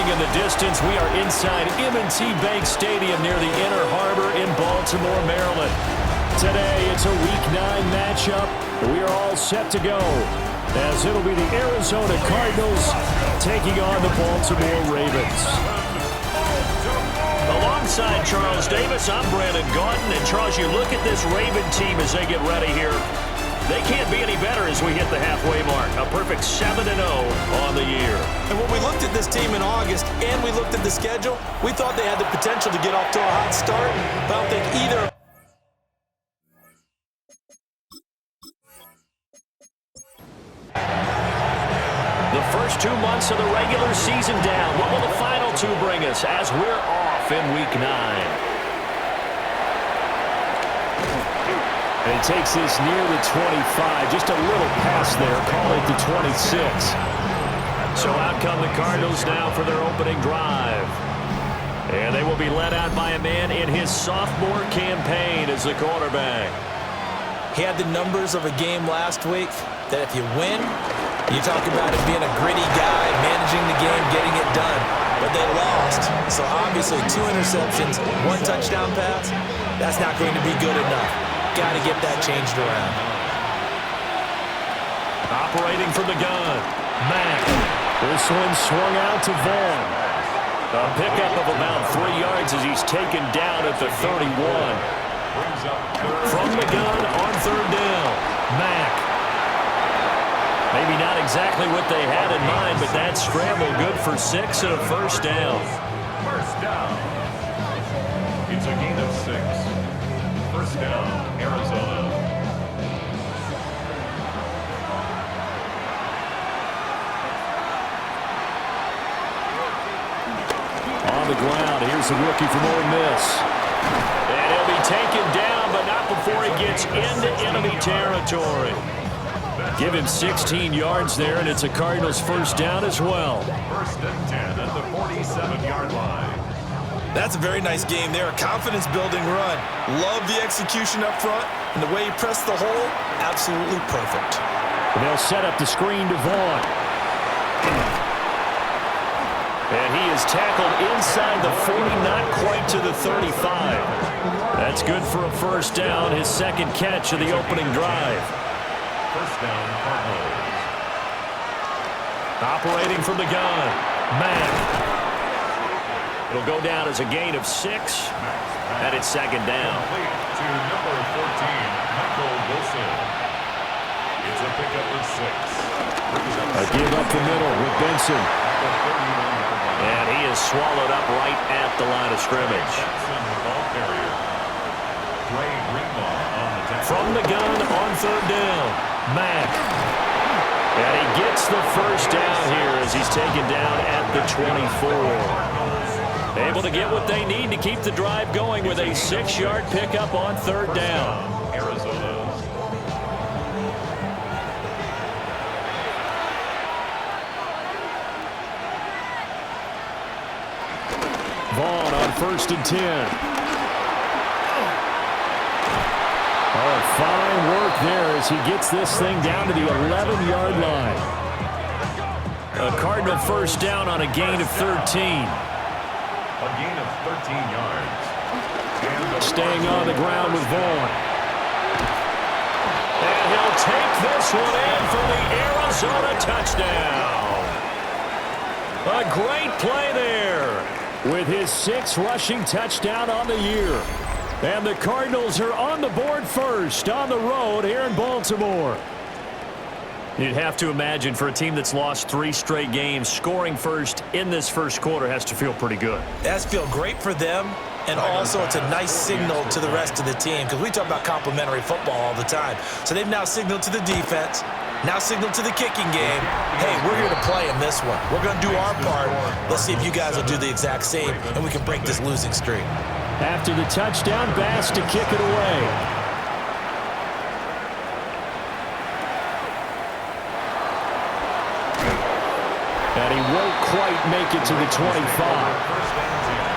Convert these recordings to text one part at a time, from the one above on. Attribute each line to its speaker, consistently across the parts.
Speaker 1: fading in the distance. We are inside M&T Bank Stadium near the Inner Harbor in Baltimore, Maryland. Today, it's a Week 9 matchup. We are all set to go, as it'll be the Arizona Cardinals taking on the Baltimore Ravens.
Speaker 2: Alongside Charles Davis, I'm Brandon Gaudin. And Charles, you look at this Raven team as they get ready here. They can't be any better as we hit the halfway mark. A perfect 7-0 on the year.
Speaker 3: And when we looked at this team in August and we looked at the schedule, we thought they had the potential to get off to a hot start. But I don't think either.
Speaker 2: The first 2 months of the regular season down. What will the final 2 bring us as we're off in Week 9?
Speaker 1: And he takes this near the 25, just a little past there, call it the 26.
Speaker 2: So out come the Cardinals now for their opening drive. And they will be led out by a man in his sophomore campaign as the quarterback.
Speaker 3: He had the numbers of a game last week that if you win, you talk about it being a gritty guy, managing the game, getting it done. But they lost. So obviously 2 interceptions, 1 touchdown pass, that's not going to be good enough. Got to get that changed around.
Speaker 1: Operating from the gun, Mack. This one swung out to Vaughn. A pickup of about 3 yards as he's taken down at the 31. From the gun on 3rd down, Mack. Maybe not exactly what they had in mind, but that scramble good for 6 and a first down.
Speaker 4: First down. It's a gain of 6. First down, Arizona.
Speaker 1: On the ground, here's the rookie from Ole Miss.
Speaker 2: And he'll be taken down, but not before he gets into enemy territory.
Speaker 1: Give him 16 yards there, and it's a Cardinals first down as well.
Speaker 4: First and 10 at the 47-yard line.
Speaker 3: That's a very nice game there. A confidence-building run. Love the execution up front. And the way he pressed the hole, absolutely perfect.
Speaker 1: And they'll set up the screen to Vaughn. And he is tackled inside the 40, not quite to the 35. That's good for a first down, his second catch of the opening drive.
Speaker 4: First down, Cardinals.
Speaker 1: Operating from the gun, Mack.
Speaker 2: It'll go down as a gain of 6, and it's second down.
Speaker 4: Complete to number 14, Michael Wilson. It's a pickup of 6.
Speaker 1: A give up the middle with Benson.
Speaker 2: And he is swallowed up right at the line of scrimmage.
Speaker 1: From the gun on 3rd down, Mack. And he gets the first down here as he's taken down at the 24. Able to get what they need to keep the drive going with a 6-yard pickup on 3rd down.
Speaker 4: Arizona.
Speaker 1: Vaughn on 1st and 10. Oh, fine work there as he gets this thing down to the 11-yard line. A Cardinal first down on a gain of 13.
Speaker 4: A gain of 13 yards.
Speaker 1: Staying on the ground with Vaughn.
Speaker 2: And he'll take this one in for the Arizona touchdown.
Speaker 1: A great play there with his 6th rushing touchdown on the year. And the Cardinals are on the board first on the road here in Baltimore. You'd have to imagine for a team that's lost 3 straight games, scoring first in this first quarter has to feel pretty good.
Speaker 3: It has to feel great for them, and also it's a nice signal to the rest of the team because we talk about complimentary football all the time. So they've now signaled to the defense, now signaled to the kicking game, hey, we're here to play in this one. We're going to do our part. Let's see if you guys will do the exact same, and we can break this losing streak.
Speaker 1: After the touchdown, Bass to kick it away. And he won't quite make it to the 25.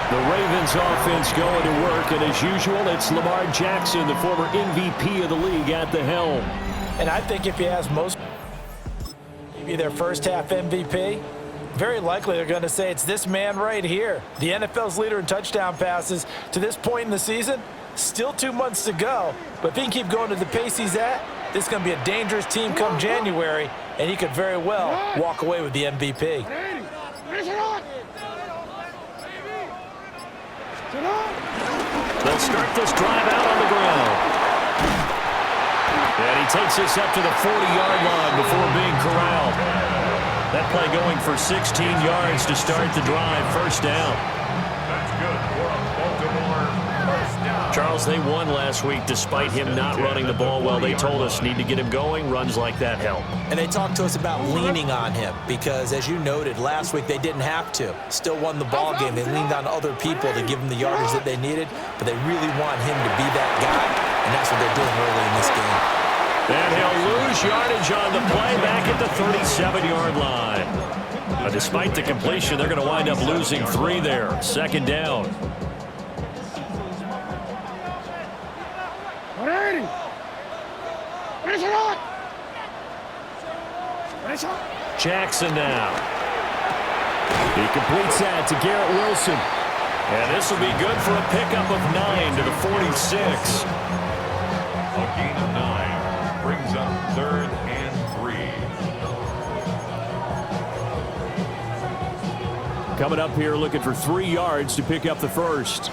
Speaker 1: The Ravens offense going to work, and as usual, it's Lamar Jackson, the former MVP of the league, at the helm.
Speaker 3: And I think if you ask most, maybe their first half MVP, Very likely they're going to say it's this man right here. The NFL's leader in touchdown passes to this point in the season. Still 2 months to go, but if he can keep going to the pace he's at, this is going to be a dangerous team come January, and he could very well walk away with the MVP.
Speaker 1: They'll start this drive out on the ground. And he takes this up to the 40-yard line before being corralled. That play going for 16 yards to start the drive. First down.
Speaker 4: That's good for a Baltimore first down.
Speaker 2: Charles, they won last week despite him not running the ball well. They told us need to get him going. Runs like that help.
Speaker 3: And they talked to us about leaning on him because, as you noted, last week they didn't have to. Still won the ball game. They leaned on other people to give them the yardage that they needed, but they really want him to be that guy, and that's what they're doing early in this game.
Speaker 2: And he'll lose yardage on the play back at the 37-yard line. But despite the completion, they're going to wind up losing 3 there. Second down. Jackson now.
Speaker 1: He completes that to Garrett Wilson.
Speaker 2: And this will be good for a pickup of 9 to the 46.
Speaker 4: A gain of 9 brings up 3rd and 3.
Speaker 1: Coming up here looking for 3 yards to pick up the first.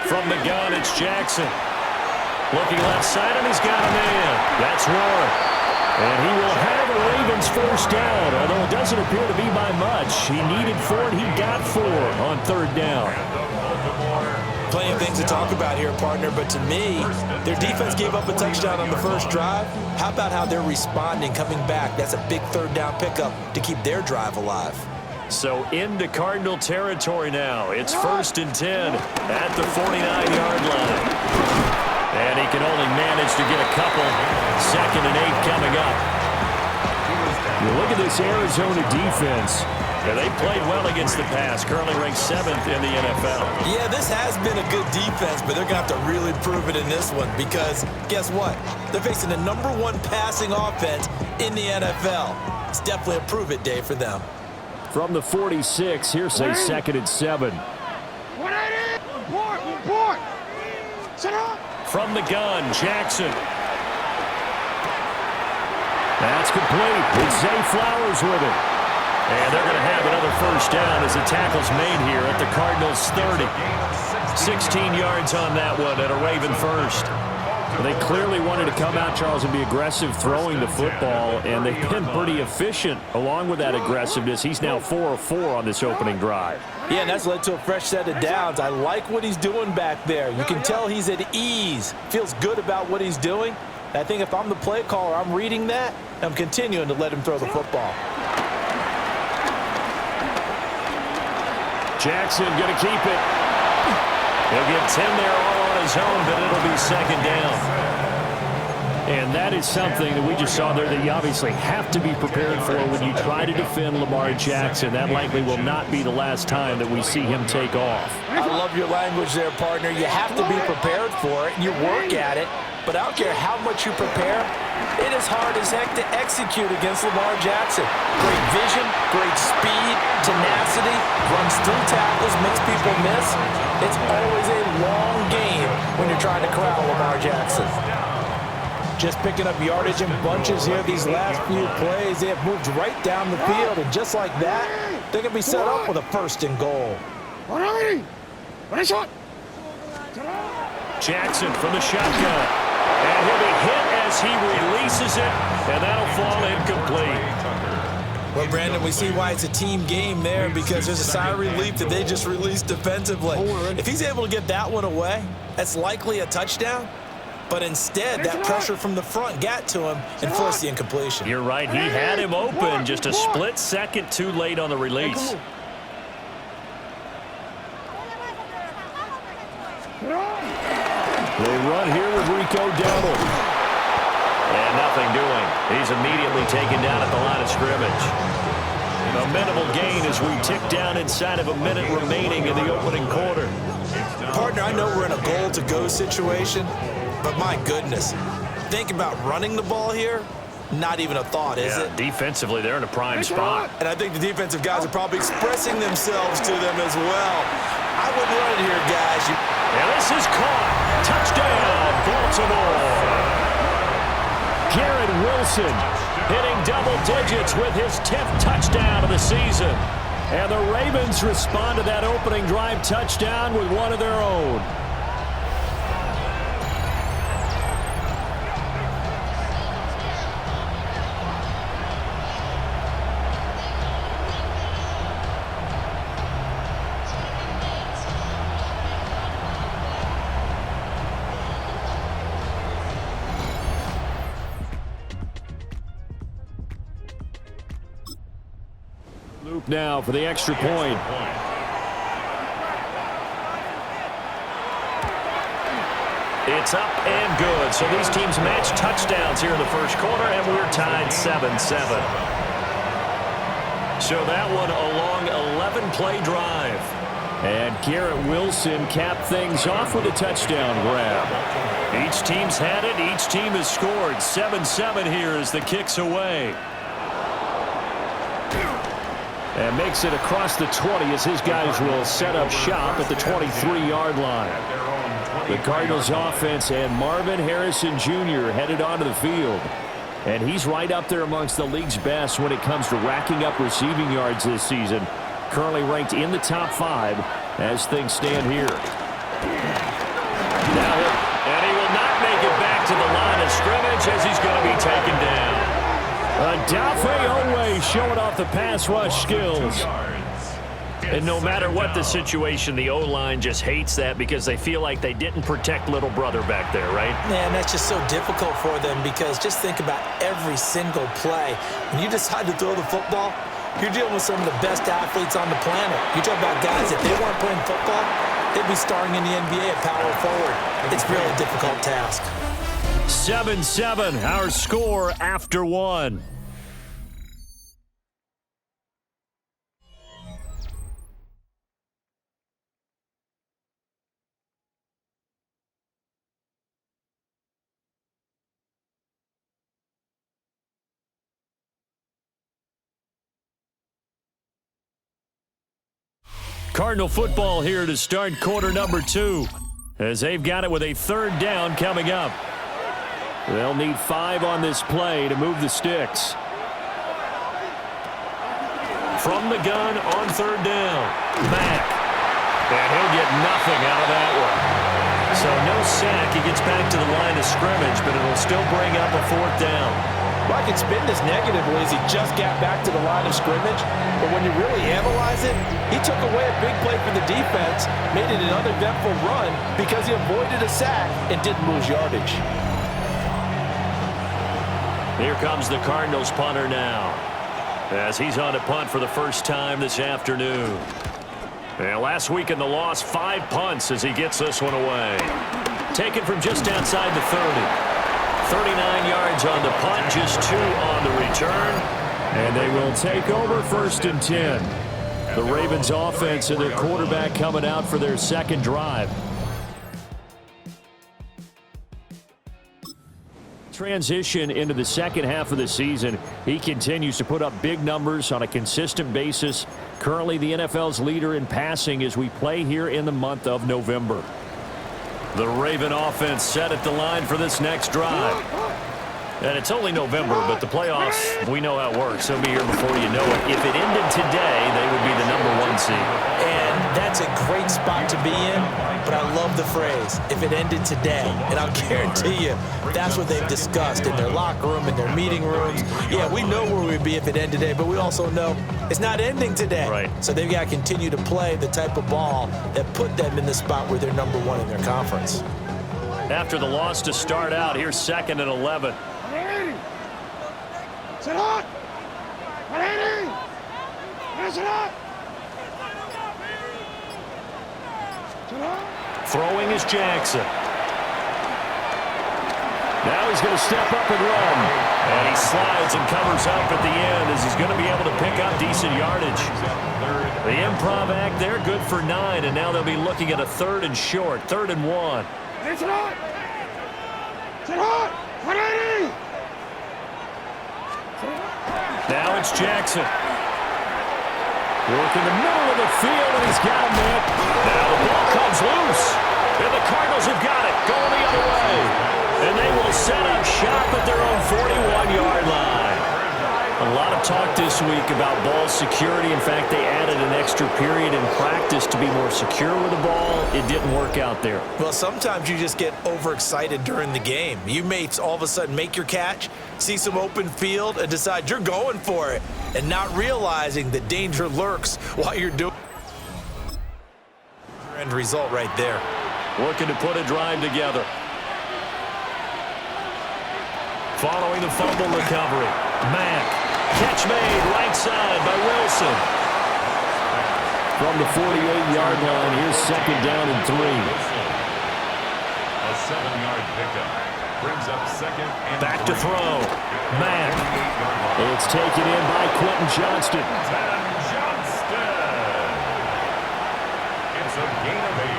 Speaker 2: From the gun, it's Jackson. Looking left side, and he's got a man. That's one. And he will have a Ravens first down, although it doesn't appear to be by much. He needed 4, and he got 4 on 3rd down.
Speaker 3: Plenty of things to talk about here, partner, but to me, their defense gave up a touchdown on the first drive. How about how they're responding, coming back? That's a big 3rd down pickup to keep their drive alive.
Speaker 2: So into Cardinal territory now. It's 1st and 10 at the 49-yard line. And he can only manage to get a couple. 2nd and 8 coming up.
Speaker 1: You look at this Arizona defense.
Speaker 2: Yeah, they played well against the pass. Currently ranked 7th in the NFL.
Speaker 3: Yeah, this has been a good defense, but they're going to have to really prove it in this one because guess what? They're facing the #1 passing offense in the NFL. It's definitely a prove-it day for them.
Speaker 1: From the 46, here's a 2nd and 7.
Speaker 2: From the gun, Jackson.
Speaker 1: That's complete. It's Zay Flowers with it.
Speaker 2: And they're going to have another first down as the tackle's made here at the Cardinals' 30. 16 yards on that one at a Raven first.
Speaker 1: They clearly wanted to come out, Charles, and be aggressive throwing the football, and they've been pretty efficient along with that aggressiveness. He's now 4 of 4 on this opening drive.
Speaker 3: Yeah, and that's led to a fresh set of downs. I like what he's doing back there. You can tell he's at ease, feels good about what he's doing. I think if I'm the play caller, I'm reading that, and I'm continuing to let him throw the football.
Speaker 1: Jackson going to keep it.
Speaker 2: He'll get 10 there all on his own, but it'll be 2nd down.
Speaker 1: And that is something that we just saw there that you obviously have to be prepared for when you try to defend Lamar Jackson. That likely will not be the last time that we see him take off.
Speaker 3: I love your language there, partner. You have to be prepared for it. You work at it. But I don't care how much you prepare, it is hard as heck to execute against Lamar Jackson. Great vision, great speed, tenacity, runs through tackles, makes people miss. It's always a long game when you're trying to corral Lamar Jackson. Just picking up yardage in bunches here these last few plays. They have moved right down the field, and just like that, they're going to be set up with a 1st and goal.
Speaker 2: Jackson from the shotgun. And he'll be hit as he releases it, and that'll fall incomplete.
Speaker 3: Well, Brandon, we see why it's a team game there because there's a sigh of relief that they just released defensively. If he's able to get that one away, that's likely a touchdown. But instead, that pressure from the front got to him and forced the incompletion.
Speaker 2: You're right. He had him open, just a split second too late on the release.
Speaker 1: They run here with Rico Dowdle.
Speaker 2: And nothing doing. He's immediately taken down at the line of scrimmage. A minimal gain as we tick down inside of a minute remaining in the opening quarter.
Speaker 3: Partner, I know we're in a goal-to-go situation, but my goodness, think about running the ball here, not even a thought, is it?
Speaker 2: Defensively, they're in a prime spot.
Speaker 3: And I think the defensive guys are probably expressing themselves to them as well. I wouldn't run it here, guys.
Speaker 2: And this is caught. Touchdown, Baltimore.
Speaker 1: Garrett Wilson hitting double digits with his 10th touchdown of the season. And the Ravens respond to that opening drive touchdown with one of their own. Loop now for the extra point.
Speaker 2: It's up and good. So these teams match touchdowns here in the first quarter, and we're tied 7-7. So that one a long 11-play drive.
Speaker 1: And Garrett Wilson capped things off with a touchdown grab.
Speaker 2: Each team's had it. Each team has scored. 7-7 here as the kick's away.
Speaker 1: And makes it across the 20 as his guys will set up shop at the 23-yard line. The Cardinals offense and Marvin Harrison Jr. headed onto the field. And he's right up there amongst the league's best when it comes to racking up receiving yards this season. Currently ranked in the top 5 as things stand here.
Speaker 2: Now, and he will not make it back to the line of scrimmage as he's going to be taken down.
Speaker 1: Dafe Owe showing off the pass rush skills.
Speaker 2: And no matter what the situation, the O-line just hates that because they feel like they didn't protect little brother back there, right?
Speaker 3: Man, that's just so difficult for them because just think about every single play. When you decide to throw the football, you're dealing with some of the best athletes on the planet. You talk about guys, if they weren't playing football, they'd be starring in the NBA at power forward. It's really a difficult task.
Speaker 1: 7-7, our score after one. Cardinal football here to start quarter number 2 as they've got it with a third down coming up. They'll need 5 on this play to move the sticks.
Speaker 2: From the gun on third down, Mack. And he'll get nothing out of that one. So no sack. He gets back to the line of scrimmage, but it'll still bring up a fourth down.
Speaker 3: Well, I can spin this negatively as he just got back to the line of scrimmage. But when you really analyze it, he took away a big play for the defense, made it an uneventful run because he avoided a sack and didn't lose yardage.
Speaker 2: Here comes the Cardinals punter now as he's on to punt for the first time this afternoon. And last week in the loss, 5 punts as he gets this one away. Taken from just outside the 30. 39 yards on the punt, just 2 on the return.
Speaker 1: And they will take over first and 10. The Ravens offense and their quarterback coming out for their second drive. Transition into the second half of the season. He continues to put up big numbers on a consistent basis. Currently the NFL's leader in passing as we play here in the month of November.
Speaker 2: The Raven offense set at the line for this next drive. And it's only November, but the playoffs, we know how it works. They'll be here before you know it. If it ended today, they would be the number 1 seed.
Speaker 3: And that's a great spot to be in, but I love the phrase, if it ended today. And I'll guarantee you, that's what they've discussed in their locker room, in their meeting rooms. Yeah, we know where we'd be if it ended today, but we also know it's not ending today.
Speaker 2: Right.
Speaker 3: So they've got to continue to play the type of ball that put them in the spot where they're number 1 in their conference.
Speaker 2: After the loss to start out, here's 2nd and 11.
Speaker 5: Sit up! Ready! Sit up! Sit up!
Speaker 2: Throwing is Jackson.
Speaker 1: Now he's going to step up and run.
Speaker 2: And he slides and covers up at the end as he's going to be able to pick up decent yardage. The improv act there, good for 9, and now they'll be looking at a 3rd and short, 3rd and 1.
Speaker 5: Sit up! Sit up! 180!
Speaker 1: Now it's Jackson. Work in the middle of the field, and he's got him there. Now the ball comes loose, and the Cardinals have got it, going the other way. And they will set up shop at their own 41-yard line. A lot of talk this week about ball security. In fact, they added an extra period in practice to be more secure with the ball. It didn't work out there.
Speaker 3: Well, sometimes you just get overexcited during the game. You may all of a sudden make your catch, see some open field, and decide you're going for it, and not realizing that danger lurks while you're doing it. End result right there.
Speaker 1: Working to put a drive together. Following the fumble recovery, Mack. Catch made right side by Wilson. From the 48-yard line, here's second down and 3.
Speaker 4: A 7-yard pickup. Brings up second and
Speaker 1: Back to
Speaker 4: 3.
Speaker 1: throw. Mack. It's taken in by Quentin Johnston.
Speaker 4: Johnston. It's a gain of 8.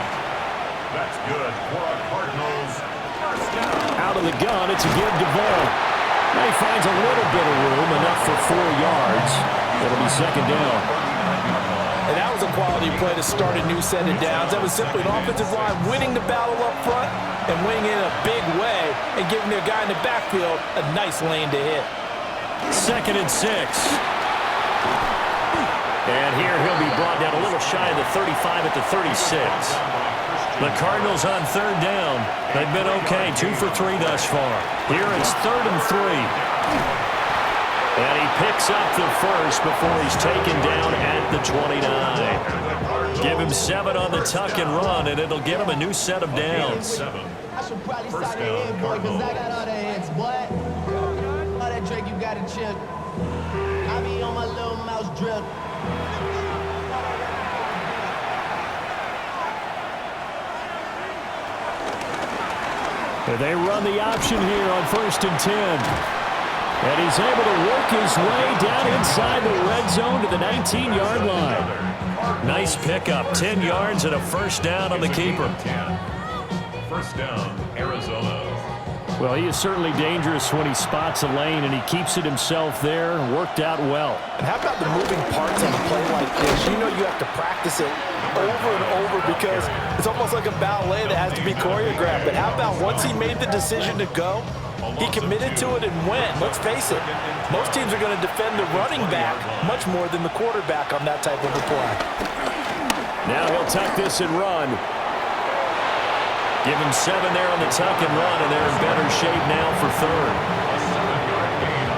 Speaker 4: That's good for our Cardinals. First down.
Speaker 1: Out of the gun, it's a give to Vaughn. Now he finds a little bit of room, enough for 4 yards. It'll be second down.
Speaker 3: And that was a quality play to start a new set of downs. That was simply an offensive line winning the battle up front and winning it in a big way and giving their guy in the backfield a nice lane to hit.
Speaker 1: Second and 6. And here he'll be brought down a little shy of the 35 at the 36. The Cardinals on third down. They've been okay, 2 for 3 thus far. Here it's third and 3. And he picks up the first before he's taken down at the 29. Give him 7 on the tuck and run, and it'll get him a new set of downs.
Speaker 4: First down, Cardinals.
Speaker 6: I got all the hits, boy. All that Drake, you got to chill. I be on my little mouse drip.
Speaker 1: They run the option here on first and 10. And he's able to work his way down inside the red zone to the 19-yard line. Nice pickup, 10 yards and a first down on the keeper.
Speaker 4: First down, Arizona.
Speaker 1: Well, he is certainly dangerous when he spots a lane, and he keeps it himself there. Worked out well.
Speaker 3: And how about the moving parts on a play like this? You know you have to practice it over and over because it's almost like a ballet that has to be choreographed. But how about once he made the decision to go, he committed to it and went. Let's face it, most teams are going to defend the running back much more than the quarterback on that type of a play.
Speaker 1: Now he'll tuck this and run. Give him 7 there on the tuck and run, and they're in better shape now for third.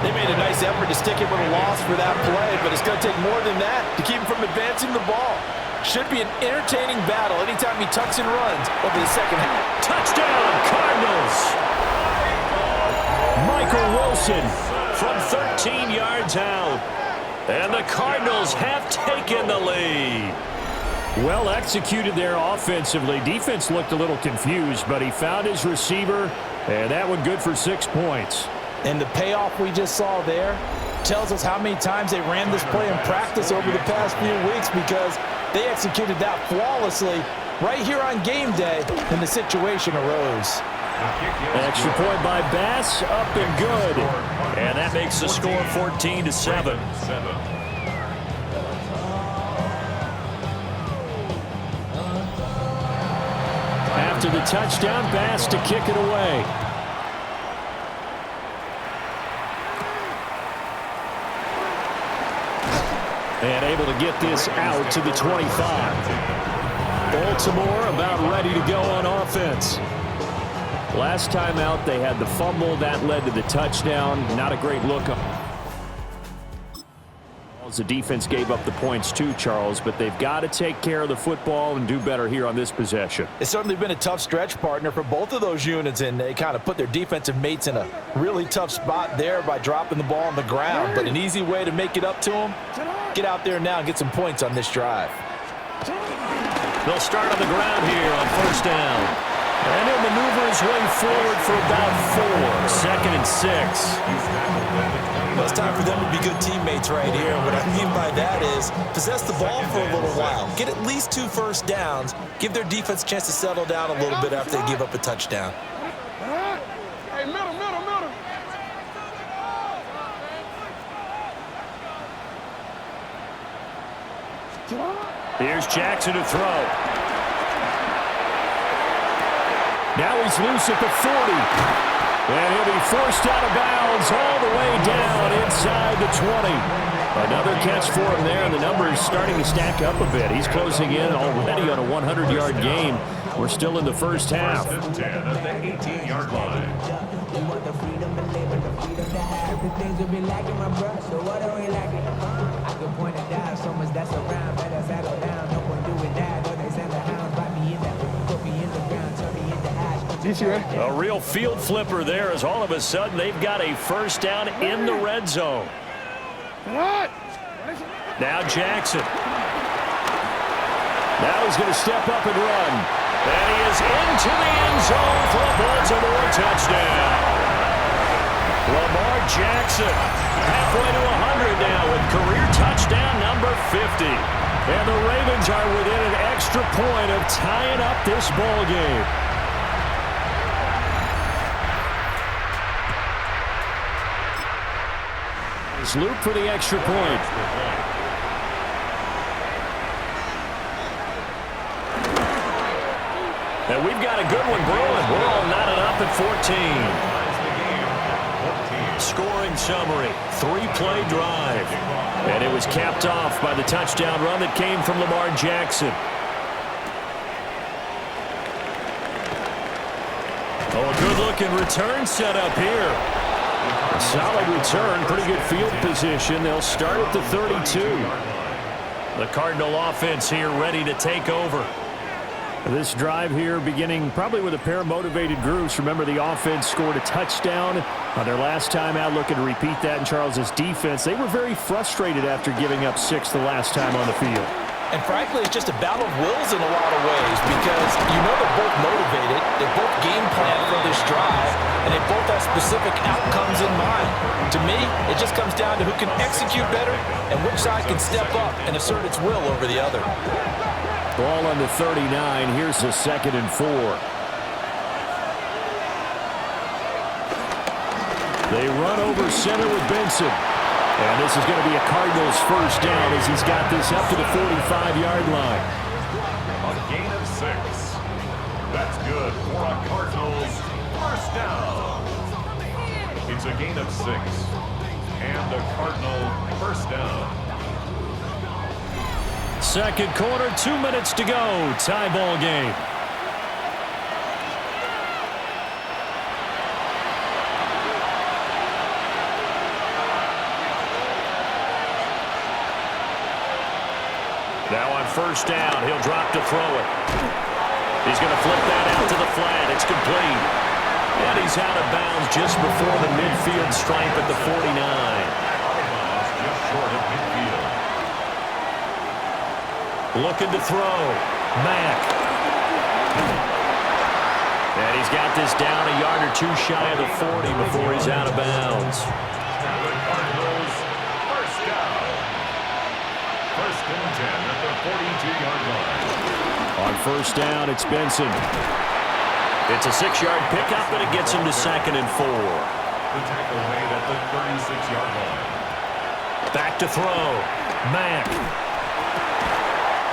Speaker 3: They made a nice effort to stick him with a loss for that play, but it's going to take more than that to keep him from advancing the ball. Should be an entertaining battle anytime he tucks and runs over the second half.
Speaker 1: Touchdown, Cardinals! Michael Wilson from 13 yards out. And the Cardinals have taken the lead. Well executed there offensively. Defense looked a little confused, but he found his receiver, and that one good for 6 points.
Speaker 3: And the payoff we just saw there tells us how many times they ran this play in practice over the past few weeks because they executed that flawlessly right here on game day when the situation arose.
Speaker 1: Extra point by Bass, up and good. And that makes the score 14-7. After the touchdown, Bass to kick it away. And able to get this out to the 25. Baltimore about ready to go on offense. Last time out, they had the fumble. That led to the touchdown. Not a great look. The defense gave up the points too, Charles, but they've got to take care of the football and do better here on this possession.
Speaker 3: It's certainly been a tough stretch, partner, for both of those units, and they kind of put their defensive mates in a really tough spot there by dropping the ball on the ground. But an easy way to make it up to them, get out there now and get some points on this drive.
Speaker 1: They'll start on the ground here on first down. And he'll maneuver his way forward for about 4. Second and 6.
Speaker 3: Well, it's time for them to be good teammates right here. And what I mean by that is possess the ball for a little while. Get at least 2 first downs. Give their defense a chance to settle down a little bit after they give up a touchdown.
Speaker 5: Hey, middle.
Speaker 1: Here's Jackson to throw. Now he's loose at the 40. And he'll be forced out of bounds all the way down inside the 20. Another catch for him there, and the numbers starting to stack up a bit. He's closing in already on a 100-yard game. We're still in the first half.
Speaker 4: 10 at the 18-yard line.
Speaker 1: A real field flipper there as all of a sudden they've got a first down in the red zone. Now Jackson. Now he's going to step up and run. And he is into the end zone for a Baltimore touchdown. Lamar Jackson halfway to 100 now with career touchdown number 50. And the Ravens are within an extra point of tying up this ball game. It's Luke for the extra point. And we've got a good one brewing. We're all knotted up at 14. Scoring summary, 3-play drive. And it was capped off by the touchdown run that came from Lamar Jackson. Oh, a good-looking return set up here. A solid return, pretty good field position. They'll start at the 32. The Cardinal offense here ready to take over. This drive here beginning probably with a pair of motivated groups. Remember, the offense scored a touchdown on their last time out. Looking to repeat that in Charles's defense. They were very frustrated after giving up 6 the last time on the field.
Speaker 3: And frankly, it's just a battle of wills in a lot of ways because you know they're both motivated, they both game plan for this drive, and they both have specific outcomes in mind. To me, it just comes down to who can execute better and which side can step up and assert its will over the other.
Speaker 1: Ball on the 39. Here's the 2nd and 4. They run over center with Benson. And this is going to be a Cardinals first down as he's got this up to the 45-yard line.
Speaker 4: A gain of 6. That's good for a Cardinals first down. It's a gain of 6. And a Cardinal first down.
Speaker 1: Second quarter, 2 minutes to go. Tie ball game. Now on first down, he'll drop to throw it. He's going to flip that out to the flat. It's complete. And he's out of bounds just before the midfield stripe at the 49.
Speaker 4: Just short of midfield.
Speaker 1: Looking to throw. Mack. And he's got this down a yard or two shy of the 40 before he's out of bounds.
Speaker 4: The Cardinals first down. First and 10 at the 42-yard line.
Speaker 1: On first down, it's Benson. It's a 6-yard pickup, and it gets him to 2nd and 4.
Speaker 4: The tackle made at the 36-yard line.
Speaker 1: Back to throw. Mack.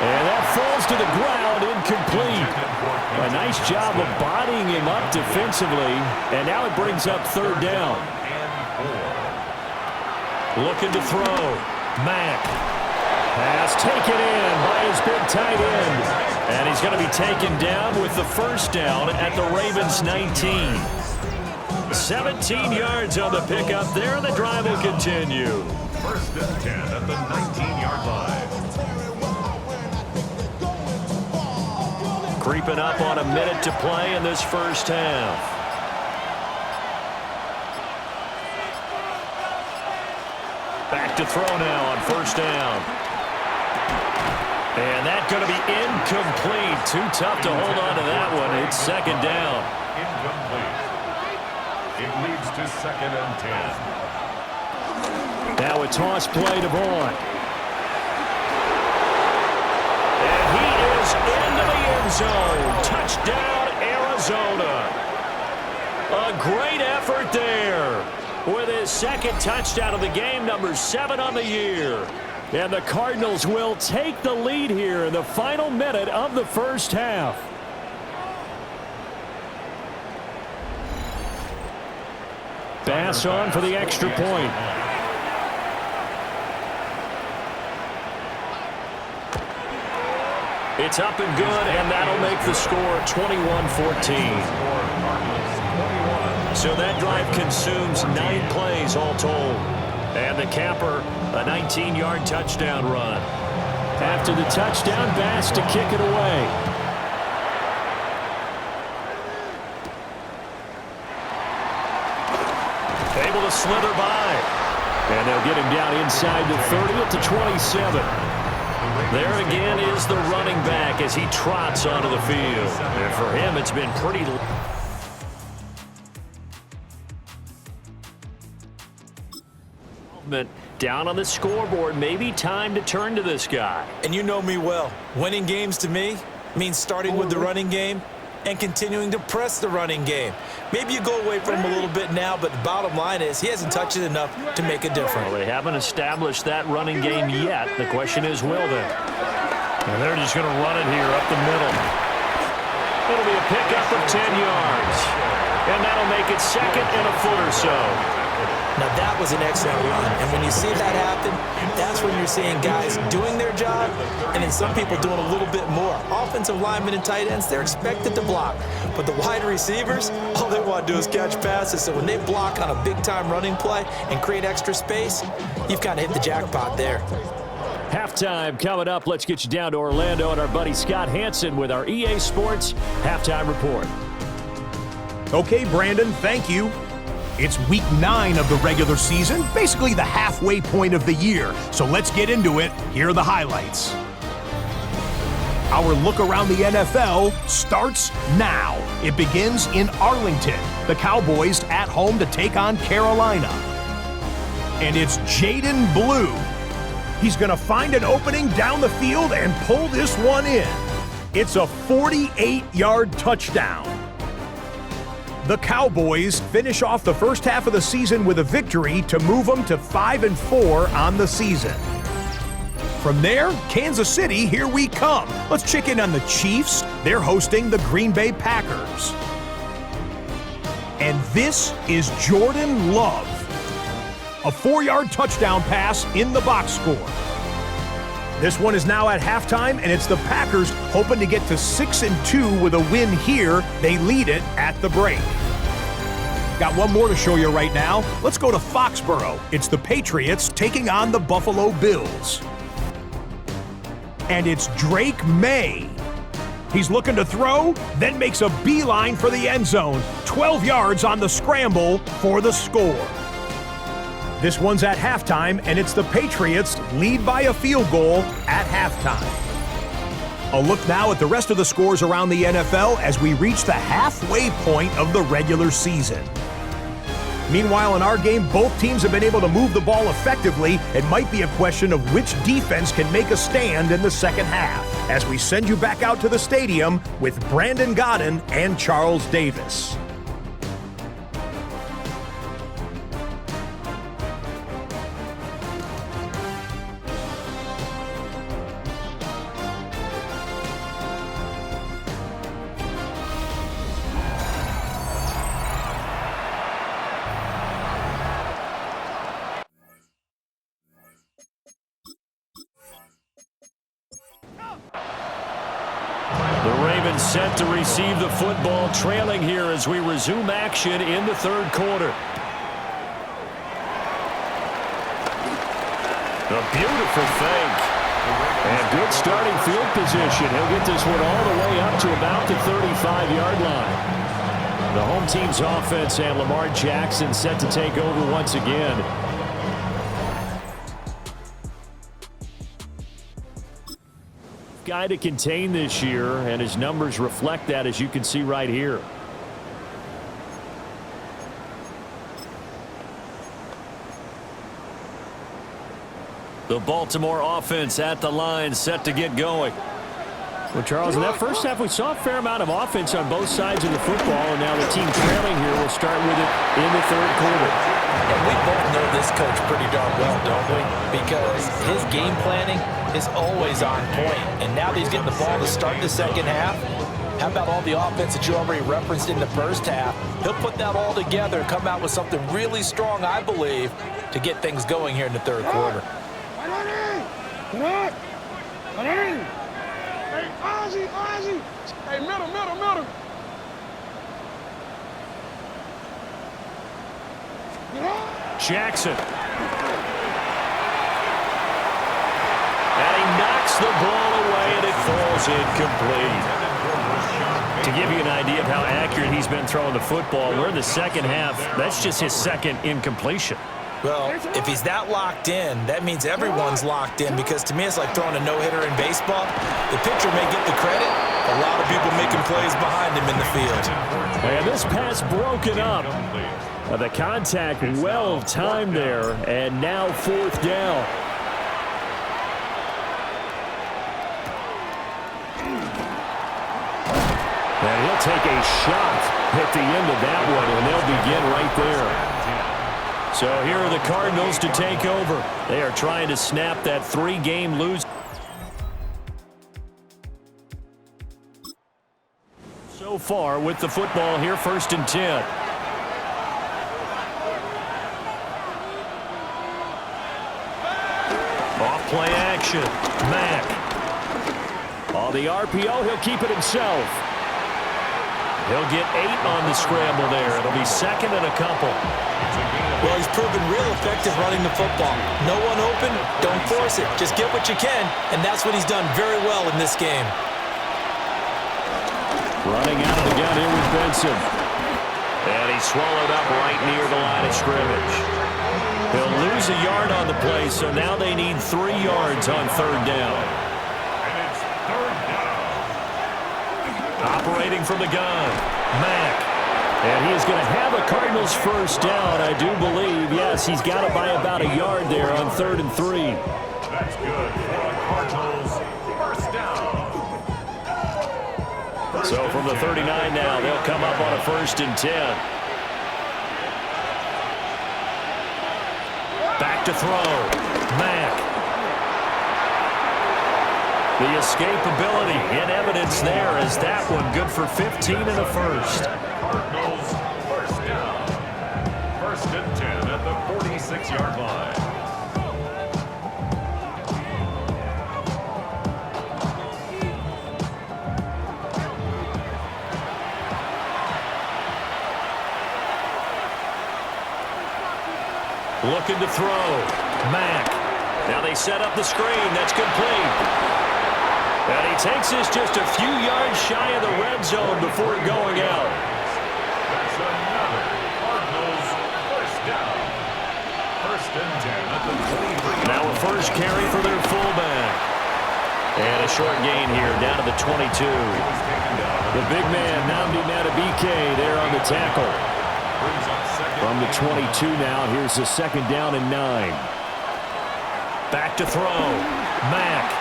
Speaker 1: And that falls to the ground, incomplete. A nice job of bodying him up defensively, and now it brings up 3rd down. Looking to throw. Mack. Pass taken in by his big tight end. And he's going to be taken down with the first down at the Ravens' 19. 17 yards on the pickup there, and the drive will continue.
Speaker 4: First and 10 at the 19-yard line.
Speaker 1: Creeping up on a minute to play in this first half. Back to throw now on first down. And that's going to be incomplete. Too tough to hold on to that one. It's 2nd down.
Speaker 4: Incomplete. It leads to 2nd and 10.
Speaker 1: Now a toss play to Vaughn. And he is into the end zone. Touchdown, Arizona. A great effort there with his 2nd touchdown of the game, number 7 on the year. And the Cardinals will take the lead here in the final minute of the first half. Pass on for the extra point.
Speaker 2: It's up and good, and that'll make the score 21-14. So that drive consumes 9 plays all told. And the capper, a 19-yard touchdown run.
Speaker 1: After the touchdown, Bass to kick it away.
Speaker 2: Able to slither by.
Speaker 1: And they'll get him down inside the 30 at the 27.
Speaker 2: There again is the running back as he trots onto the field. And for him, it's been pretty... Down on the scoreboard, maybe time to turn to this guy.
Speaker 3: And you know me well. Winning games to me means starting with the running game and continuing to press the running game. Maybe you go away from him a little bit now, but the bottom line is he hasn't touched it enough to make a difference.
Speaker 2: Well, they haven't established that running game yet. The question is, will they? And they're just going to run it here up the middle. It'll be a pickup of 10 yards. And that'll make it second and a foot or so.
Speaker 3: Now that was an excellent run, and when you see that happen, that's when you're seeing guys doing their job, and then some people doing a little bit more. Offensive linemen and tight ends, they're expected to block, but the wide receivers, all they want to do is catch passes, so when they block on a big-time running play and create extra space, you've kind of hit the jackpot there.
Speaker 1: Halftime coming up. Let's get you down to Orlando and our buddy Scott Hansen with our EA Sports Halftime Report.
Speaker 7: Okay, Brandon, thank you. It's week 9 of the regular season, basically the halfway point of the year. So let's get into it. Here are the highlights. Our look around the NFL starts now. It begins in Arlington. The Cowboys at home to take on Carolina. And it's Jaden Blue. He's going to find an opening down the field and pull this one in. It's a 48-yard touchdown. The Cowboys finish off the first half of the season with a victory to move them to 5-4 on the season. From there, Kansas City, here we come. Let's check in on the Chiefs. They're hosting the Green Bay Packers. And this is Jordan Love. A 4-yard touchdown pass in the box score. This one is now at halftime, and it's the Packers hoping to get to 6-2 with a win here. They lead it at the break. Got one more to show you right now. Let's go to Foxborough. It's the Patriots taking on the Buffalo Bills. And it's Drake May. He's looking to throw, then makes a beeline for the end zone. 12 yards on the scramble for the score. This one's at halftime, and it's the Patriots lead by a field goal at halftime. A look now at the rest of the scores around the NFL as we reach the halfway point of the regular season. Meanwhile, in our game, both teams have been able to move the ball effectively. It might be a question of which defense can make a stand in the second half, as we send you back out to the stadium with Brandon Godden and Charles Davis.
Speaker 1: Set to receive the football, trailing here as we resume action in the third quarter. A beautiful fake. And good starting field position. He'll get this one all the way up to about the 35-yard line. The home team's offense and Lamar Jackson set to take over once again. Guy to contain this year, and his numbers reflect that, as you can see right here. The Baltimore offense at the line, set to get going. Well, Charles, in that first half, we saw a fair amount of offense on both sides of the football, and now the team trailing here will start with it in the third quarter.
Speaker 3: And we both know this coach pretty darn well, don't we? Because his game planning is always on point. And now that he's getting the ball to start the second half, how about all the offense that you already referenced in the first half? He'll put that all together and come out with something really strong, I believe, to get things going here in the third quarter.
Speaker 5: Hey, Ozzie, Ozzie. Hey, middle.
Speaker 1: Jackson. And he knocks the ball away, and it falls incomplete. To give you an idea of how accurate he's been throwing the football, we're in the second half. That's just his second incompletion.
Speaker 3: Well, if he's that locked in, that means everyone's locked in, because to me it's like throwing a no-hitter in baseball. The pitcher may get the credit, a lot of people making plays behind him in the field.
Speaker 1: And this pass broken up. The contact well timed there, and now fourth down. And he'll take a shot at the end of that one, and they'll begin right there. So here are the Cardinals to take over. They are trying to snap that 3-game lose. So far with the football here, 1st and 10. Off play action. Mack. On the RPO, he'll keep it himself. He'll get 8 on the scramble there. It'll be 2nd and a couple.
Speaker 3: Well, he's proven real effective running the football. No one open, don't force it. Just get what you can, and that's what he's done very well in this game.
Speaker 1: Running out of the gun here with Benson. And he's swallowed up right near the line of scrimmage. He'll lose a yard on the play, so now they need 3 yards on 3rd down.
Speaker 4: And it's 3rd down.
Speaker 1: Operating from the gun, Mack. And he is going to have a Cardinals first down, I do believe. Yes, he's got it by about a yard there on 3rd and 3.
Speaker 4: That's good for a Cardinals first down.
Speaker 1: So from the 39 now, they'll come up on a 1st and 10. Back to throw. Mack. The escapability in evidence there is that one good for 15 and a first.
Speaker 4: Cardinals first down. 1st and 10 at the 46-yard line.
Speaker 1: Looking to throw. Mack. Now they set up the screen. That's complete. And he takes this just a few yards shy of the red zone before going out.
Speaker 4: That's another Cardinals first down. 1st and 10 at the 23.
Speaker 1: Now a first carry for their fullback. And a short gain here down to the 22. The big man, Nnamdi Madubuike, there on the tackle. From the 22 now, here's the 2nd down and 9. Back to throw. Mack.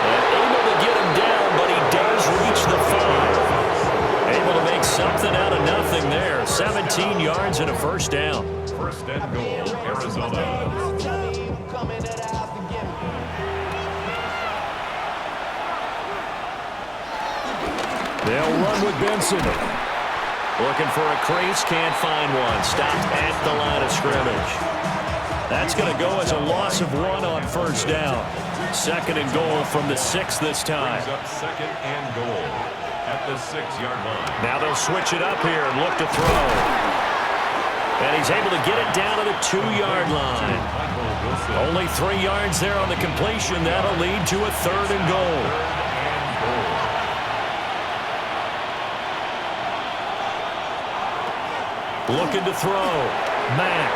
Speaker 1: And able to get him down, but he does reach the 5. Able to make something out of nothing there. 17 yards and a first down.
Speaker 4: 1st and goal, Arizona.
Speaker 1: They'll run with Benson. Looking for a crease, can't find one. Stopped at the line of scrimmage. That's going to go as a loss of 1 on 1st down. 2nd and goal from the 6 this time.
Speaker 4: Brings up 2nd and goal at the 6-yard line.
Speaker 1: Now they'll switch it up here and look to throw. And he's able to get it down to the 2-yard line. Only 3 yards there on the completion. That'll lead to a 3rd and goal. Looking to throw. Mack.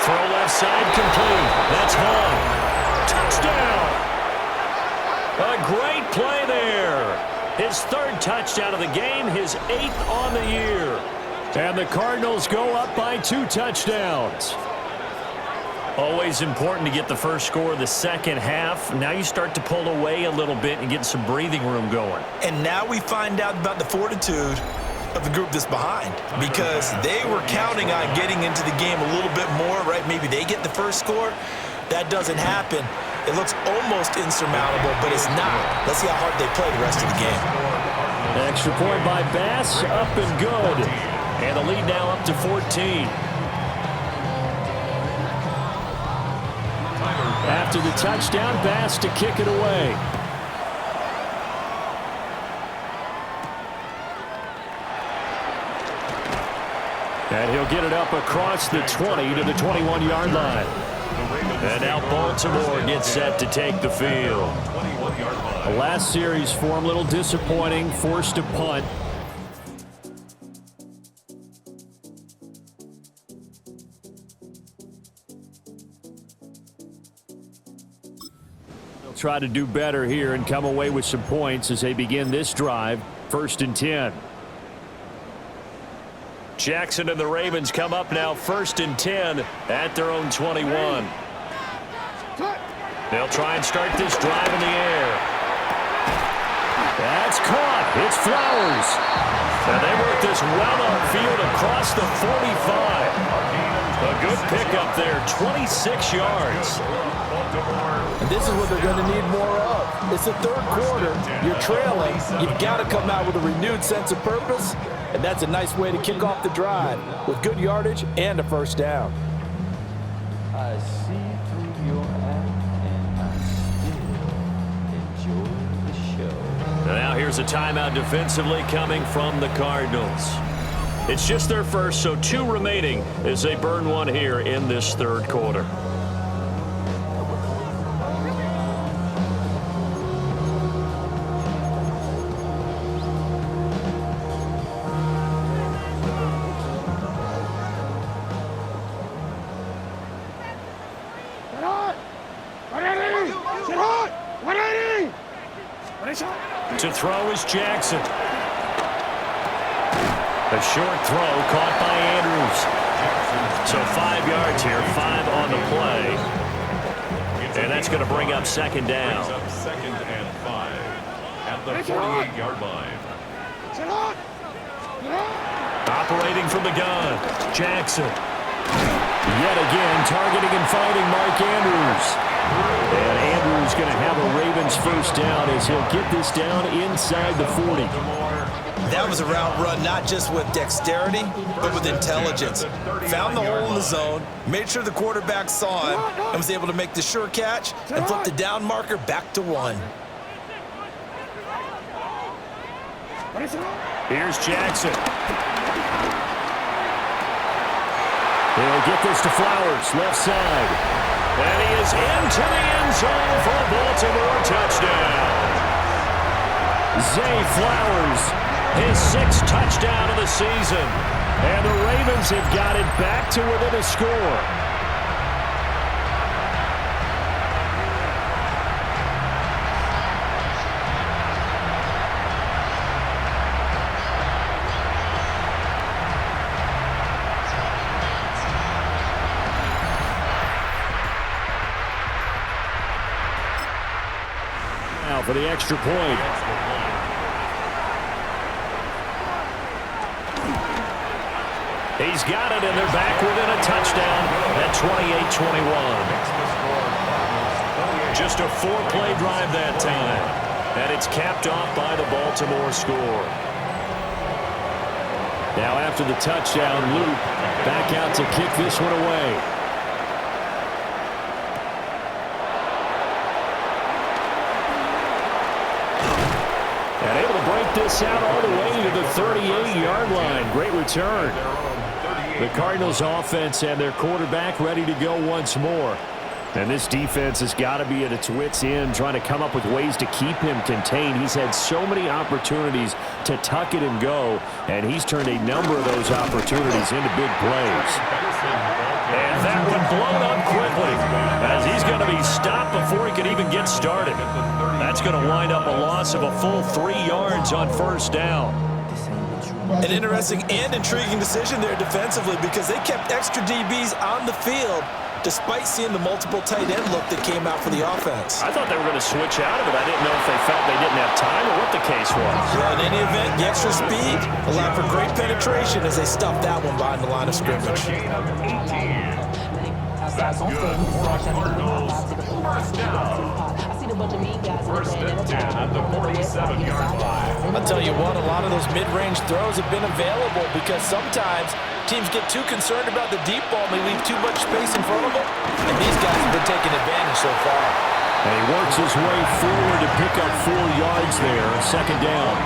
Speaker 1: Throw left side complete. That's home. Touchdown. A great play there. His 3rd touchdown of the game, his 8th on the year. And the Cardinals go up by 2 touchdowns. Always important to get the first score of the second half. Now you start to pull away a little bit and get some breathing room going.
Speaker 3: And now we find out about the fortitude of the group that's behind because they were counting on getting into the game a little bit more, right? Maybe they get the first score. That doesn't happen. It looks almost insurmountable, but it's not. Let's see how hard they play the rest of the game.
Speaker 1: Extra point by Bass, up and good. And the lead now up to 14. After the touchdown, Bass to kick it away. And he'll get it up across the 20 to the 21-yard line. And now Baltimore gets set to take the field. The last series for him, a little disappointing, forced to punt. They'll try to do better here and come away with some points as they begin this drive, 1st and 10. Jackson and the Ravens come up now 1st and 10 at their own 21. They'll try and start this drive in the air. That's caught. It's Flowers. And they work this well upfield across the 45. A good pickup there, 26 yards.
Speaker 8: And this is what they're going to need more of. It's the 3rd quarter. You're trailing. You've got to come out with a renewed sense of purpose. And that's a nice way to kick off the drive with good yardage and a first down.
Speaker 9: I see through your act and I still enjoy the show.
Speaker 1: Now here's a timeout defensively coming from the Cardinals. It's just their first, so 2 remaining as they burn one here in this 3rd quarter. To throw is Jackson. A short throw caught by Andrews. So 5 yards here, 5 on the play. And that's going to bring up 2nd down.
Speaker 4: Brings up 2nd and 5 at the 48-yard line.
Speaker 1: Operating from the gun, Jackson. Yet again, targeting and finding Mark Andrews. And Andrews going to have a Ravens first down as he'll get this down inside the 40.
Speaker 3: That was a route run not just with dexterity, but with intelligence. Found the hole in the zone, made sure the quarterback saw him, and was able to make the sure catch and flip the down marker back to 1.
Speaker 1: Here's Jackson. He'll get this to Flowers, left side. And he is into the end zone for a Baltimore touchdown. Zay Flowers, his 6th touchdown of the season. And the Ravens have got it back to within a score. For the extra point. He's got it, and they're back within a touchdown at 28-21. Just a 4-play drive that time, and it's capped off by the Baltimore score. Now after the touchdown, Luke back out to kick this one away. And able to break this out all the way to the 38-yard line. Great return. The Cardinals offense and their quarterback ready to go once more. And this defense has got to be at its wits' end, trying to come up with ways to keep him contained. He's had so many opportunities to tuck it and go, and he's turned a number of those opportunities into big plays. And that one blown up quickly as he's going to be stopped before he can even get started. That's going to wind up a loss of a full 3 yards on first down.
Speaker 3: An interesting and intriguing decision there defensively because they kept extra DBs on the field despite seeing the multiple tight end look that came out for the offense.
Speaker 2: I thought they were going to switch out of it. I didn't know if they felt they didn't have time or what the case was.
Speaker 3: Well, in any event, the extra speed allowed for great penetration as they stuffed that one behind the line of scrimmage.
Speaker 4: That's good for our Cardinals. First down. First and 10 at the 47-yard line.
Speaker 8: I'll tell you what, a lot of those mid-range throws have been available because sometimes teams get too concerned about the deep ball and they leave too much space in front of them, and these guys have been taking advantage so far.
Speaker 1: And he works his way forward to pick up 4 yards there, second down.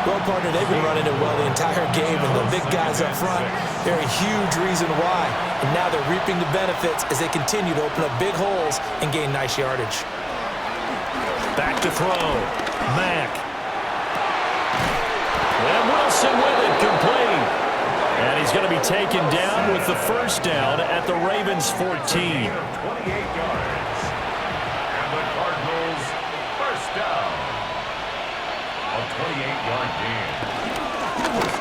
Speaker 3: Well, partner, they've been running it well the entire game, and the big guys up front, they're a huge reason why. And now they're reaping the benefits as they continue to open up big holes and gain nice yardage.
Speaker 2: Back to throw. Mack. And Wilson with it, complete. And he's going to be taken down with the first down at the Ravens 14.
Speaker 4: 28 yards. And the Cardinals first down. A 28-yard gain.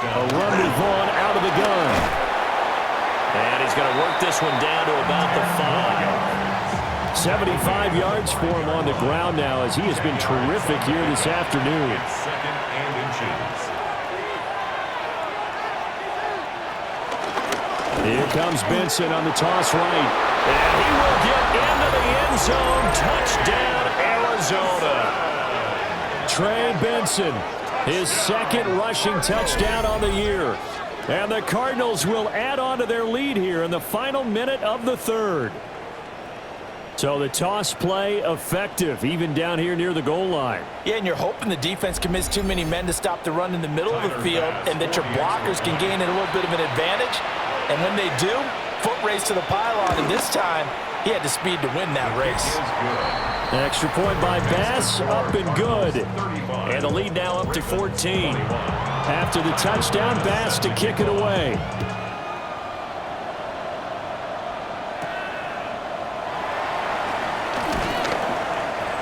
Speaker 1: A run with Vaughn out of the gun.
Speaker 2: And he's going to work this one down to about the 5.
Speaker 1: 75 yards for him on the ground now as he has been terrific here this afternoon.
Speaker 4: Second and inches.
Speaker 1: Here comes Benson on the toss right.
Speaker 2: And he will get into the end zone. Touchdown, Arizona.
Speaker 1: Trey Benson, his second rushing touchdown on the year. And the Cardinals will add on to their lead here in the final minute of the third. So the toss play effective, even down here near the goal line.
Speaker 8: Yeah, and you're hoping the defense commits too many men to stop the run in the middle of the field and that your blockers can gain a little bit of an advantage. And when they do, foot race to the pylon, and this time he had the speed to win that race.
Speaker 1: Extra point by Bass, up and good.
Speaker 2: And the lead now up to 14.
Speaker 1: After the touchdown, Bass to kick it away.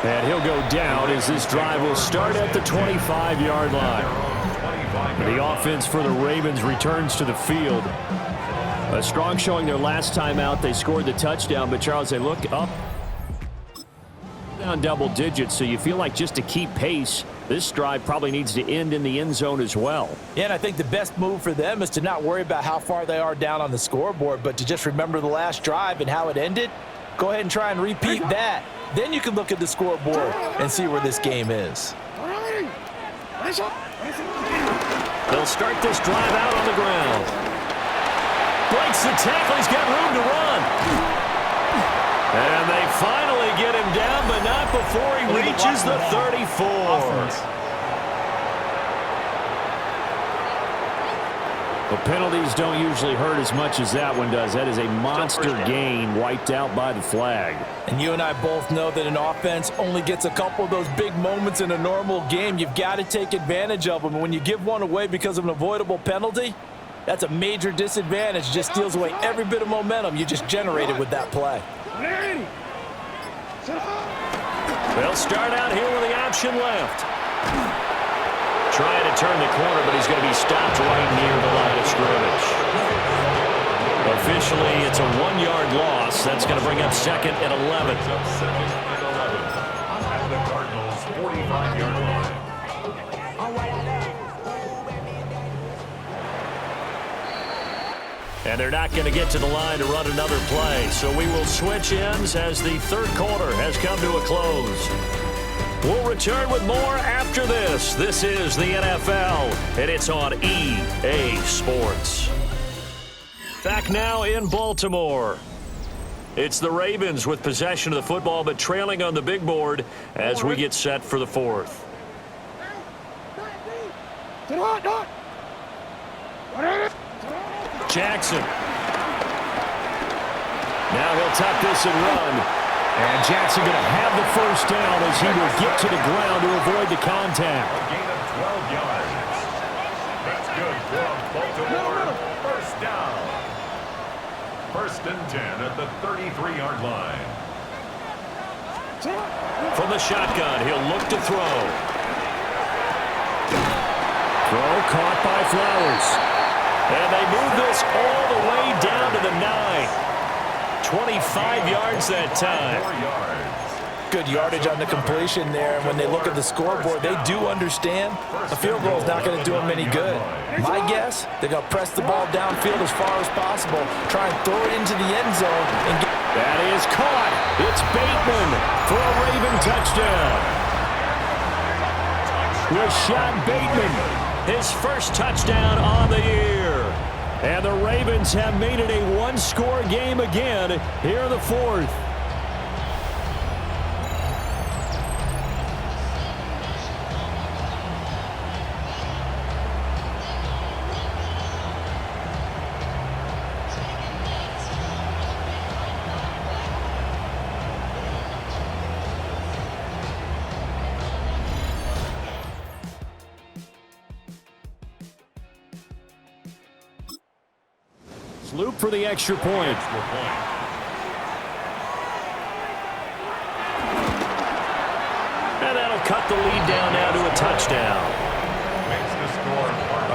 Speaker 1: And he'll go down as this drive will start at the 25-yard line. The offense for the Ravens returns to the field. A strong showing their last time out. They scored the touchdown, but Charles, they look up down double digits, so you feel like just to keep pace, this drive probably needs to end in the end zone as well.
Speaker 8: Yeah, and I think the best move for them is to not worry about how far they are down on the scoreboard, but to just remember the last drive and how it ended. Go ahead and try and repeat that. Then you can look at the scoreboard and see where this game is.
Speaker 2: They'll start this drive out on the ground. Breaks the tackle. He's got room to run. And they finally get him down, but not before he reaches the 34.
Speaker 1: The penalties don't usually hurt as much as that one does. That is a monster gain wiped out by the flag.
Speaker 8: And you and I both know that an offense only gets a couple of those big moments in a normal game. You've got to take advantage of them. And when you give one away because of an avoidable penalty, that's a major disadvantage. Just steals away every bit of momentum you just generated with that play.
Speaker 2: They'll start out here with the option left. Trying to turn the corner, but he's going to be stopped right near the line of scrimmage. Officially, it's a 1-yard loss. That's going to bring up second and 11.
Speaker 4: At the Cardinals' 45-yard line.
Speaker 2: And they're not going to get to the line to run another play. So we will switch ends as the third quarter has come to a close. We'll return with more after this. This is the NFL, and it's on EA Sports. Back now in Baltimore. It's the Ravens with possession of the football, but trailing on the big board as we get set for the fourth.
Speaker 1: Jackson. Now he'll tap this and run. And Jackson going to have the first down as he will get to the ground to avoid the contact.
Speaker 4: A gain of 12 yards. That's good from Baltimore. First down. First and 10 at the 33-yard line.
Speaker 2: From the shotgun, he'll look to throw.
Speaker 1: Throw caught by Flowers.
Speaker 2: And they move this all the way down to the 9. 25 yards that time.
Speaker 4: 4 yards.
Speaker 8: Good yardage on the completion there. And when they look at the scoreboard, they do understand a field goal is not going to do them any good. My guess, they're going to press the ball downfield as far as possible, try and throw it into the end zone. And get
Speaker 1: That is caught. It's Bateman for a Raven touchdown. Rashad Bateman, his first touchdown on the year. And the Ravens have made it a one-score game again here in the fourth. Loop for the extra point. And that'll cut the lead down now to a touchdown.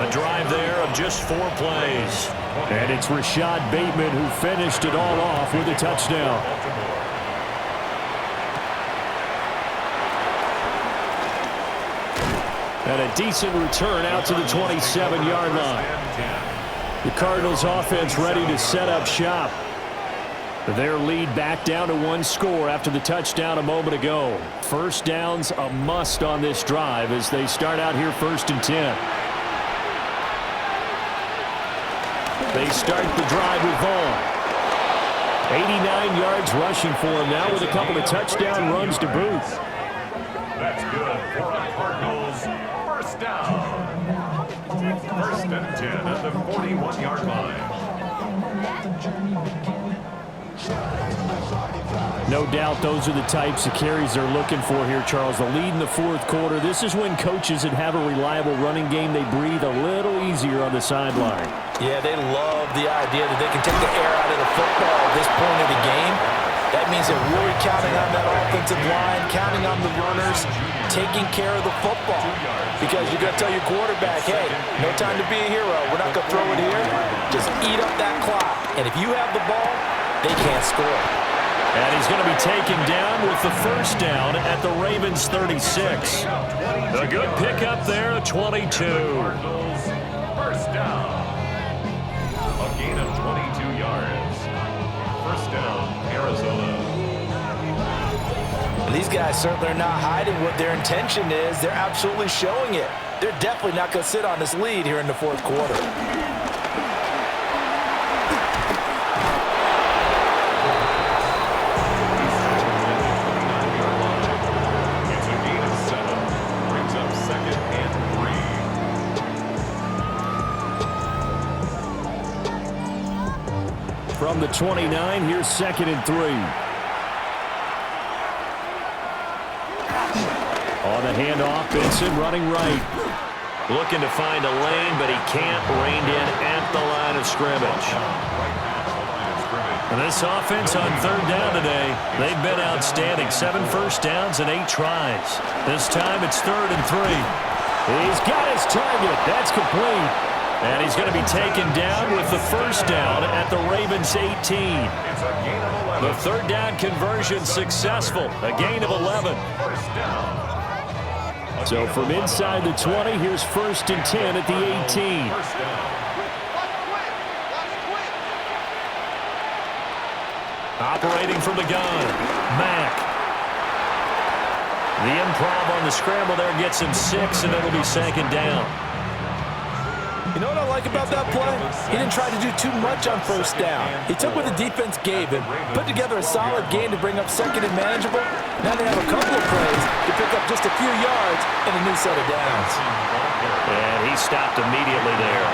Speaker 1: A drive there of just 4 plays. And it's Rashad Bateman who finished it all off with a touchdown. And a decent return out to the 27-yard line. The Cardinals offense ready to set up shop. Their lead back down to 1 score after the touchdown a moment ago. First down's a must on this drive as they start out here 1st and 10. They start the drive with Vaughn. 89 yards rushing for him now with a couple of touchdown runs to boot.
Speaker 4: That's good for the Cardinals. First down. 1st and 10 at the 41-yard line.
Speaker 1: No doubt those are the types of carries they're looking for here, Charles. The lead in the 4th quarter. This is when coaches that have a reliable running game, they breathe a little easier on the sideline.
Speaker 8: Yeah, they love the idea that they can take the air out of the football at this point of the game. That means they're really counting on that offensive line, counting on the runners, taking care of the football. Because you're going to tell your quarterback, hey, no time to be a hero. We're not going to throw it here. Just eat up that clock. And if you have the ball, they can't score.
Speaker 1: And he's going to be taken down with the first down at the Ravens 36.
Speaker 2: A good pickup there at 22.
Speaker 4: Cardinals, first down. A gain of 22 yards. First down, Arizona.
Speaker 8: These guys certainly are not hiding what their intention is. They're absolutely showing it. They're definitely not going to sit on this lead here in the 4th quarter.
Speaker 4: It's a gain of 7. Brings up 2nd and 3.
Speaker 1: From the 29, here's 2nd and 3. On the handoff, Benson running right.
Speaker 2: Looking to find a lane, but he can't. Reined in at the line of scrimmage.
Speaker 1: And this offense on 3rd down today, they've been outstanding. 7 first downs and 8 tries. This time it's 3rd and 3. He's got his target. That's complete. And he's going to be taken down with the first down at the Ravens 18.
Speaker 4: It's a gain of 11.
Speaker 1: The 3rd down conversion successful. A gain of 11.
Speaker 4: First down.
Speaker 1: So from inside the 20, here's 1st and 10 at the 18.
Speaker 4: First down.
Speaker 1: Operating from the gun, Mack. The improv on the scramble there gets him 6, and it'll be 2nd down.
Speaker 8: You know what I like about that play? He didn't try to do too much on 1st down. He took what the defense gave him, put together a solid game to bring up 2nd and manageable. Now they have a couple of plays to pick up just a few yards and a new set of downs.
Speaker 1: And he stopped immediately there.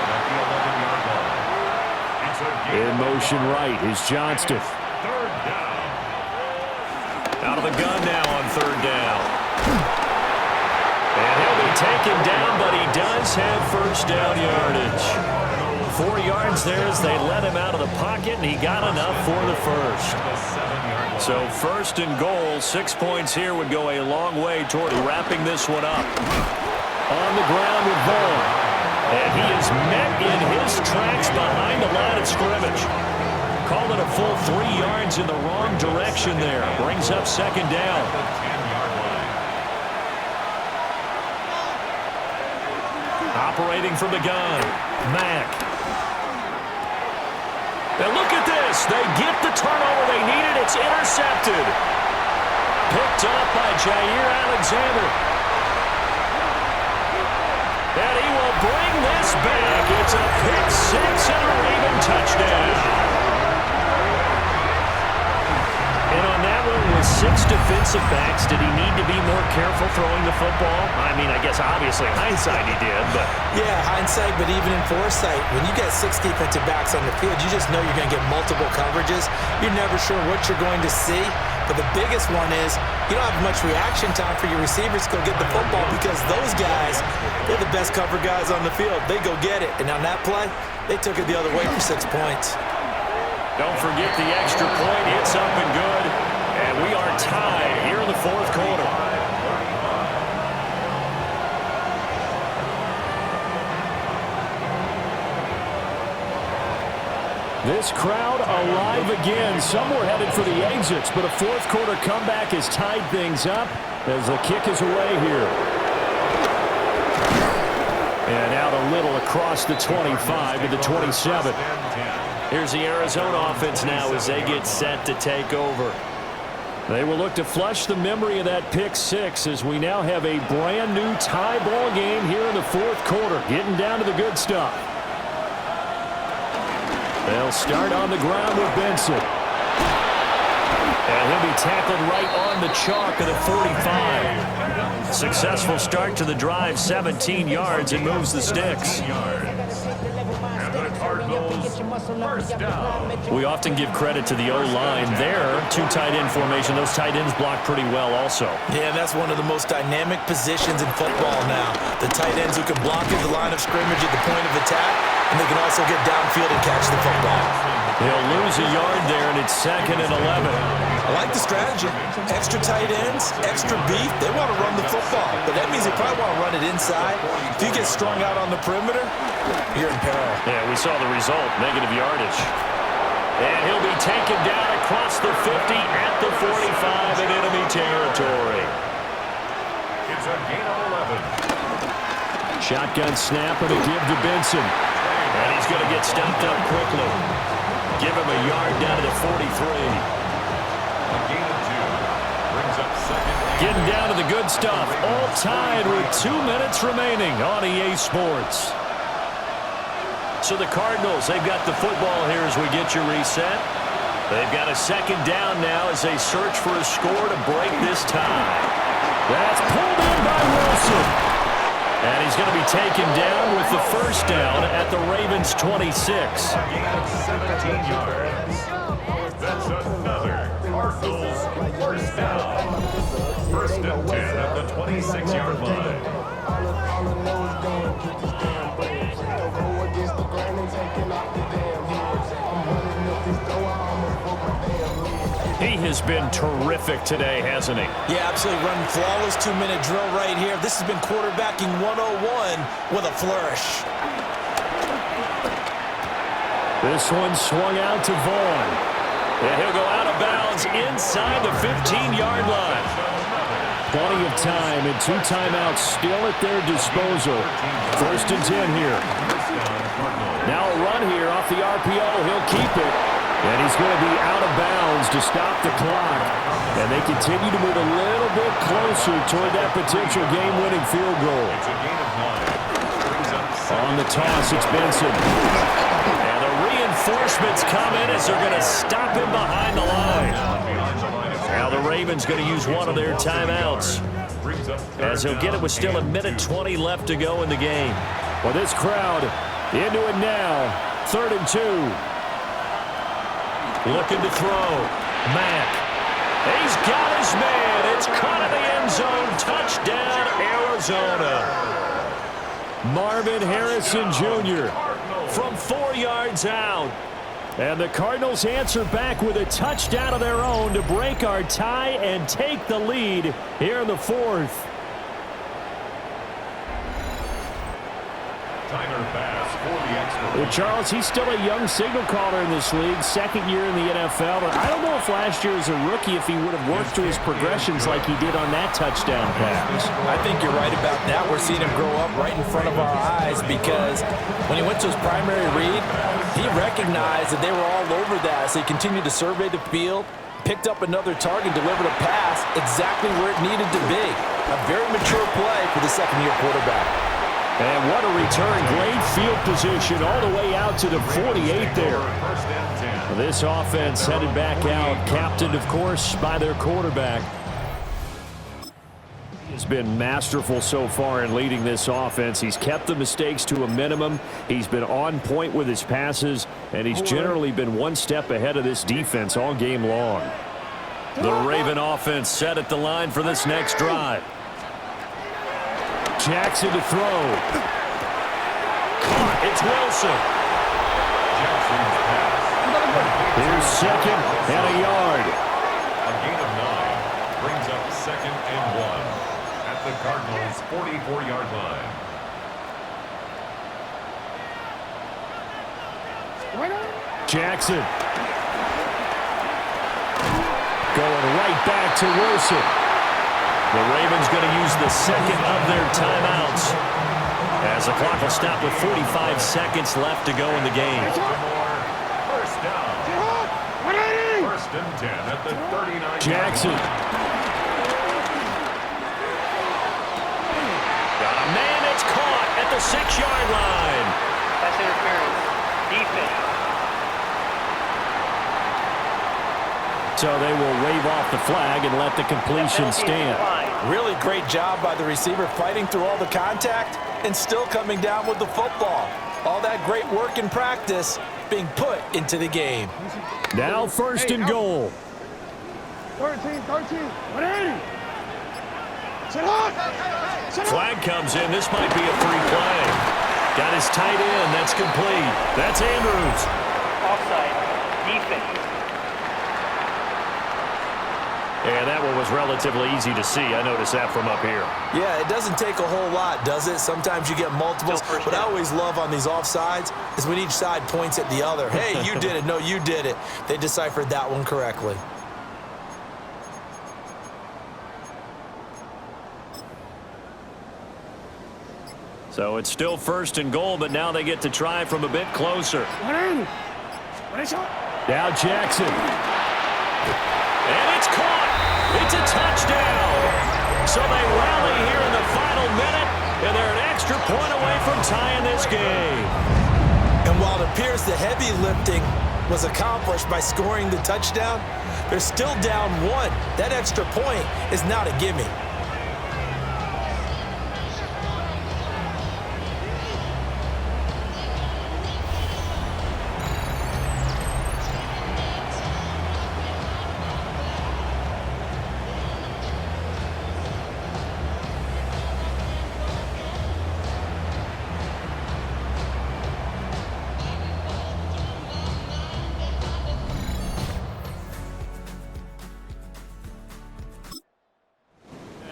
Speaker 1: In motion right is Johnston.
Speaker 4: Third down.
Speaker 1: Out of the gun now on 3rd down. And he'll be taken down, but he does have first down yardage. 4 yards there as they let him out of the pocket, and he got enough for the first. So 1st and goal, 6 points here would go a long way toward wrapping this one up. On the ground with Vaughn. And he is met in his tracks behind the line of scrimmage.
Speaker 2: Called it a full 3 yards in the wrong direction there. Brings up second down. Operating from the gun, Mack. And look at this. They get the turnover they needed. It's intercepted. Picked up by Jair Alexander. And he will bring this back. It's a pick six and a Raven touchdown. And on that one, with 6 defensive backs, did he need to be more careful throwing the football? I mean, I guess obviously hindsight he did, but...
Speaker 3: Yeah, hindsight, but even in foresight, when you get 6 defensive backs on the field, you just know you're going to get multiple coverages. You're never sure what you're going to see. But the biggest one is you don't have much reaction time for your receivers to go get the football because those guys, they're the best cover guys on the field. They go get it. And on that play, they took it the other way for 6 points.
Speaker 2: Don't forget the extra point. It's up and good. And we are tied here in the fourth quarter.
Speaker 1: This crowd alive again. Some were headed for the exits, but a fourth quarter comeback has tied things up as the kick is away here. And out a little across the 25 to the 27.
Speaker 2: Here's the Arizona offense now as they get set to take over.
Speaker 1: They will look to flush the memory of that pick six as we now have a brand new tie ball game here in the fourth quarter. Getting down to the good stuff. They'll start on the ground with Benson.
Speaker 2: And he'll be tackled right on the chalk of the 45. Successful start to the drive, 17 yards, and moves the sticks.
Speaker 4: And the Cardinals, first down.
Speaker 2: We often give credit to the O-line there. 2 tight end formation. Those tight ends block pretty well also.
Speaker 3: Yeah, that's one of the most dynamic positions in football now. The tight ends who can block at the line of scrimmage at the point of attack, and they can also get downfield and catch the football.
Speaker 2: He'll lose a yard there, and it's 2nd and 11.
Speaker 3: I like the strategy. Extra tight ends, extra beef. They want to run the football, but that means they probably want to run it inside. If you get strung out on the perimeter, you're in peril.
Speaker 2: Yeah, we saw the result, negative yardage. And he'll be taken down across the 50 at the 45 in enemy territory.
Speaker 4: It's a gain of 11.
Speaker 1: Shotgun snap and a give to Benson.
Speaker 2: And he's going to get stopped up quickly. Give him a yard down to the 43.
Speaker 4: A gain of 2. Brings up second.
Speaker 1: Getting down to the good stuff. All tied with 2 minutes remaining on EA Sports.
Speaker 2: So the Cardinals, they've got the football here as we get your reset. They've got a second down now as they search for a score to break this tie.
Speaker 1: That's pulled in by Wilson.
Speaker 2: And he's going to be taken down with the first down at the Ravens' 26.
Speaker 4: A gain of 17 yards. That's another Cardinals first down. First and 10 at the 26-yard line.
Speaker 2: He has been terrific today, hasn't he?
Speaker 3: Yeah, absolutely. Running flawless 2-minute drill right here. This has been quarterbacking 101 with a flourish.
Speaker 1: This one swung out to Vaughn.
Speaker 2: And he'll go out of bounds inside the 15-yard line.
Speaker 1: Plenty of time and 2 timeouts still at their disposal. First and 10 here. Now a run here off the RPO. He'll keep it. And he's going to be out of bounds to stop the clock. And they continue to move a little bit closer toward that potential game-winning field goal. On the toss, it's Benson.
Speaker 2: And the reinforcements come in as they're going to stop him behind the line. Now the Ravens going to use one of their timeouts, as he'll get it with still 1:20 left to go in the game.
Speaker 1: Well, this crowd into it now. 3rd and 2.
Speaker 2: Looking to throw. Mack. He's got his man. It's caught in the end zone. Touchdown, Arizona.
Speaker 1: Marvin Harrison Jr. from 4 yards out. And the Cardinals answer back with a touchdown of their own to break our tie and take the lead here in the 4th.
Speaker 4: Tyler Bass for the extra
Speaker 1: Well, Charles, he's still a young signal caller in this league, second year in the NFL. But I don't know if last year as a rookie, if he would have worked through his progressions like he did on that touchdown pass.
Speaker 8: I think you're right about that. We're seeing him grow up right in front of our eyes because when he went to his primary read, he recognized that they were all over that. So he continued to survey the field, picked up another target, delivered a pass exactly where it needed to be. A very mature play for the second-year quarterback.
Speaker 1: And what a return. Great field position all the way out to the 48 there. This offense headed back out, captained, of course, by their quarterback. He's been masterful so far in leading this offense. He's kept the mistakes to a minimum. He's been on point with his passes, and he's generally been one step ahead of this defense all game long.
Speaker 2: The Raven offense set at the line for this next drive.
Speaker 1: Jackson to throw.
Speaker 2: Caught. It's Wilson.
Speaker 1: Here's second and a yard.
Speaker 4: A gain of 9 brings up second and 1 at the Cardinals' 44-yard line.
Speaker 1: Jackson. Going right back to Wilson.
Speaker 2: The Ravens going to use the second of their timeouts as the clock will stop with 45 seconds left to go in the game.
Speaker 4: First down. First and 10 at the 39.
Speaker 1: Jackson.
Speaker 2: Got a man, it's caught at the 6-yard line.
Speaker 10: Pass interference. Defense.
Speaker 1: So they will wave off the flag and let the completion stand.
Speaker 8: Really great job by the receiver fighting through all the contact and still coming down with the football. All that great work in practice being put into the game.
Speaker 1: Now first and goal.
Speaker 5: 13, 180.
Speaker 2: Flag comes in. This might be a free play. Got his tight end. That's complete. That's Andrews.
Speaker 10: Offside. Defense.
Speaker 2: And that one was relatively easy to see. I noticed that from up here.
Speaker 8: Yeah, it doesn't take a whole lot, does it? Sometimes you get multiples. What I always love on these offsides is when each side points at the other. Hey, you did it. No, you did it. They deciphered that one correctly.
Speaker 2: So it's still first and goal, but now they get to try from a bit closer.
Speaker 1: Now Jackson.
Speaker 2: And it's caught. It's a touchdown. So they rally here in the final minute, and they're an extra point away from tying this game.
Speaker 8: And while it appears the heavy lifting was accomplished by scoring the touchdown, they're still down 1. That extra point is not a gimme.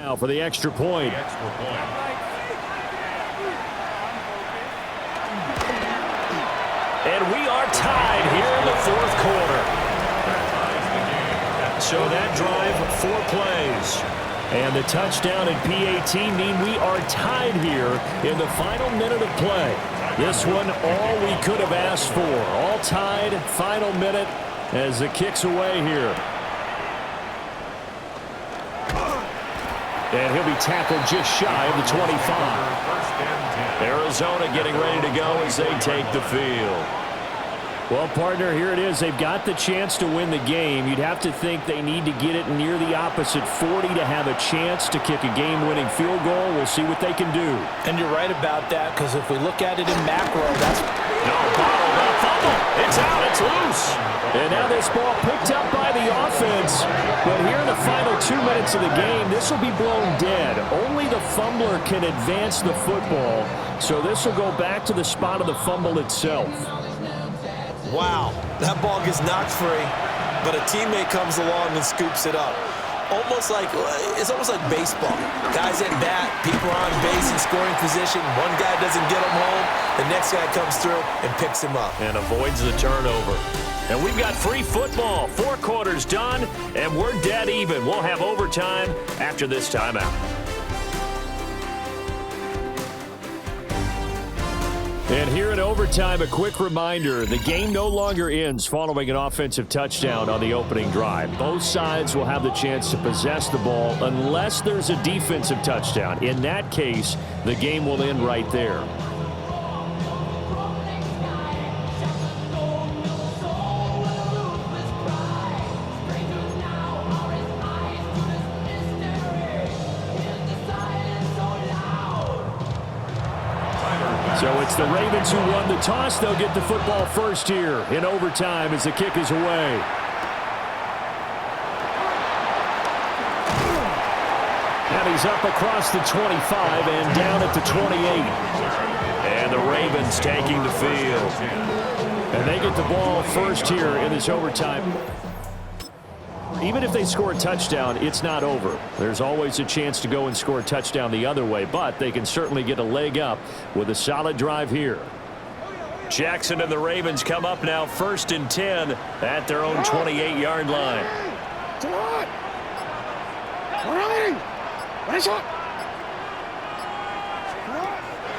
Speaker 1: Now for the extra point.
Speaker 2: And we are tied here in the fourth quarter. So that drive, 4 plays.
Speaker 1: And the touchdown and PAT mean we are tied here in the final minute of play. This one, all we could have asked for. All tied, final minute as the kick's away here. And he'll be tackled just shy of the 25.
Speaker 2: Arizona getting ready to go as they take the field.
Speaker 1: Well, partner, here it is. They've got the chance to win the game. You'd have to think they need to get it near the opposite 40 to have a chance to kick a game-winning field goal. We'll see what they can do.
Speaker 8: And you're right about that, because if we look at it in macro, that's...
Speaker 2: No, bottled up fumble. It's out. It's loose.
Speaker 1: And now this ball picked up by the offense. But here in the final 2 minutes of the game, this will be blown dead. Only the fumbler can advance the football. So this will go back to the spot of the fumble itself.
Speaker 8: Wow, that ball gets knocked free, but a teammate comes along and scoops it up.
Speaker 3: almost like baseball. Guys at bat, people are on base in scoring position. One guy doesn't get him home. The next guy comes through and picks him up.
Speaker 2: And avoids the turnover. And we've got free football. 4 quarters done, and we're dead even. We'll have overtime after this timeout.
Speaker 1: And here in overtime, a quick reminder, the game no longer ends following an offensive touchdown on the opening drive. Both sides will have the chance to possess the ball unless there's a defensive touchdown. In that case, the game will end right there. So it's the Ravens who won the toss. They'll get the football first here in overtime as the kick is away. And he's up across the 25 and down at the 28.
Speaker 2: And the Ravens taking the field.
Speaker 1: And they get the ball first here in this overtime. Even if they score a touchdown, it's not over. There's always a chance to go and score a touchdown the other way, but they can certainly get a leg up with a solid drive here.
Speaker 2: Jackson and the Ravens come up now 1st and 10 at their own 28-yard line.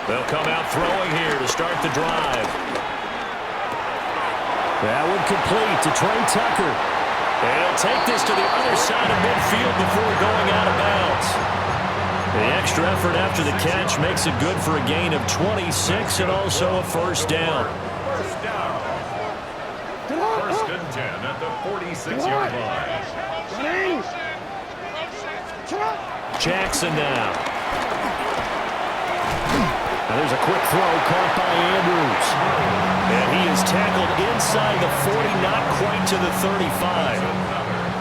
Speaker 2: They'll come out throwing here to start the drive.
Speaker 1: That one complete to Trey Tucker.
Speaker 2: And he'll take this to the other side of midfield before going out of bounds. The extra effort after the catch makes it good for a gain of 26 and also a first down.
Speaker 4: First down. 1st and 10 at the 46-yard line.
Speaker 1: Jackson now. Now there's a quick throw caught by Andrews.
Speaker 2: And he is tackled inside the 40, not quite to the 35.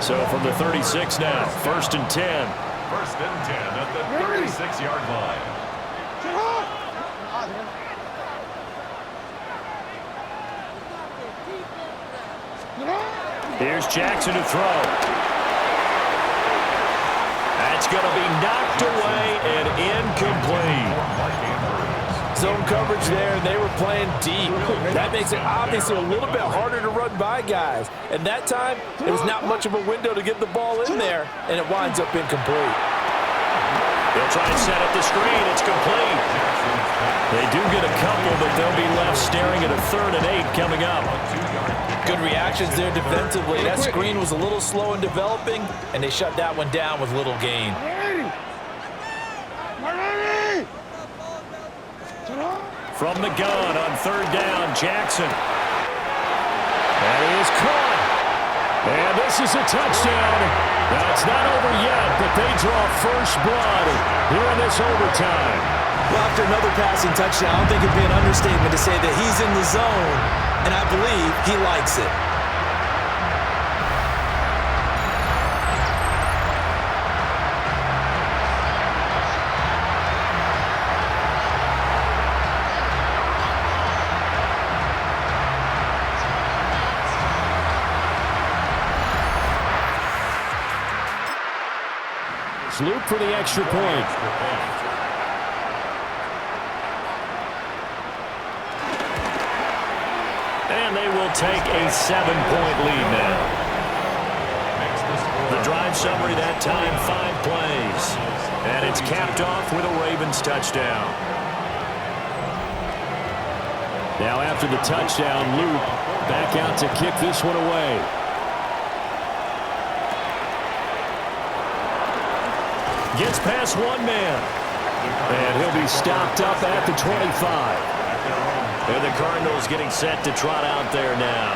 Speaker 2: So from the 36 now, 1st and 10.
Speaker 4: 1st and 10 at the 36-yard line.
Speaker 2: Here's Jackson to throw. That's going to be knocked away and incomplete.
Speaker 8: Zone coverage there, and they were playing deep. That makes it obviously a little bit harder to run by guys. And that time, it was not much of a window to get the ball in there, and it winds up incomplete.
Speaker 2: They'll try and set up the screen. It's complete. They do get a couple, but they'll be left staring at a 3rd and 8 coming up.
Speaker 8: Good reactions there defensively. That screen was a little slow in developing, and they shut that one down with little gain.
Speaker 2: From the gun on 3rd down, Jackson.
Speaker 1: That is caught. And this is a touchdown. Now, it's not over yet, but they draw first blood here in this overtime.
Speaker 3: Well, after another passing touchdown, I don't think it'd be an understatement to say that he's in the zone, and I believe he likes it.
Speaker 1: Luke for the extra point.
Speaker 2: And they will take a 7-point lead now. The drive summary that time, 5 plays. And it's capped off with a Ravens touchdown.
Speaker 1: Now after the touchdown, Luke back out to kick this one away.
Speaker 2: Gets past one man.
Speaker 1: And he'll be stopped up at the 25.
Speaker 2: And the Cardinals getting set to trot out there now.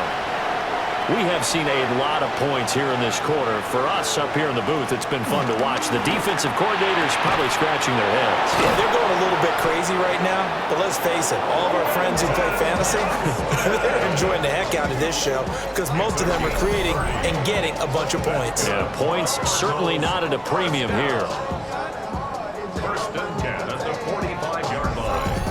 Speaker 2: We have seen a lot of points here in this quarter. For us up here in the booth, it's been fun to watch. The defensive coordinators probably scratching their heads.
Speaker 3: Yeah, they're going a little bit crazy right now, but let's face it, all of our friends who play fantasy, they're enjoying the heck out of this show because most of them are creating and getting a bunch of points.
Speaker 2: Yeah, points certainly not at a premium here.
Speaker 4: 1st and 10 at the 45-yard line.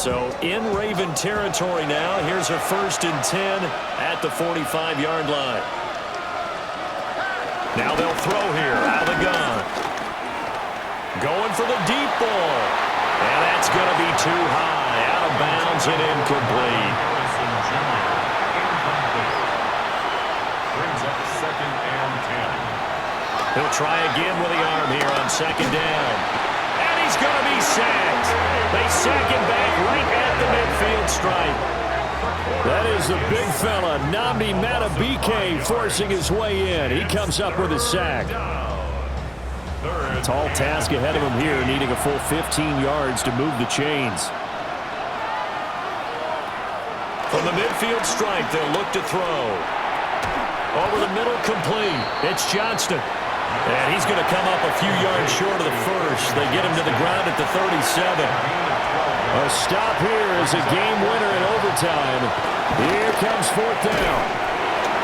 Speaker 2: So in Raven territory now. Here's a 1st and 10 at the 45-yard line. Now they'll throw here out of the gun. Going for the deep ball. And that's going to be too high. Out of bounds and incomplete.
Speaker 4: Harrison Jr. incomplete. Brings up 2nd and 10.
Speaker 2: He'll try again with the arm here on 2nd down. And he's going to be sacked. They sack him back right at the midfield stripe.
Speaker 1: That is the big fella, Nnamdi Madubuike, forcing his way in. He comes up with a sack. Tall task ahead of him here, needing a full 15 yards to move the chains.
Speaker 2: From the midfield stripe, they'll look to throw. Over the middle, complete. It's Johnston. And he's going to come up a few yards short of the first. They get him to the ground at the 37.
Speaker 1: A stop here is a game winner in overtime. Here comes 4th down.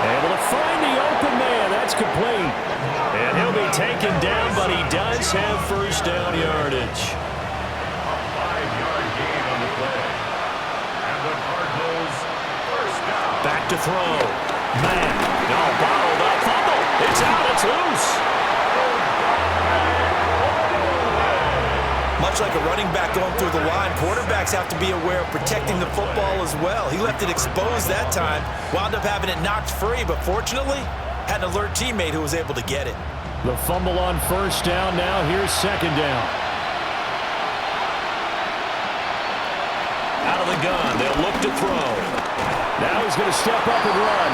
Speaker 1: Able to find the open man. That's complete.
Speaker 2: And he'll be taken down, but he does have 1st down yardage.
Speaker 4: A 5-yard gain on the play. And the Cardinals 1st down.
Speaker 2: Back to throw. Man, no, bottled up. Fumble. It's out. It's loose.
Speaker 3: Much like a running back going through the line, quarterbacks have to be aware of protecting the football as well. He left it exposed that time, wound up having it knocked free, but fortunately, had an alert teammate who was able to get it.
Speaker 1: The fumble on 1st down now. Here's 2nd down.
Speaker 2: Out of the gun, they'll look to throw.
Speaker 1: Now he's going to step up and run.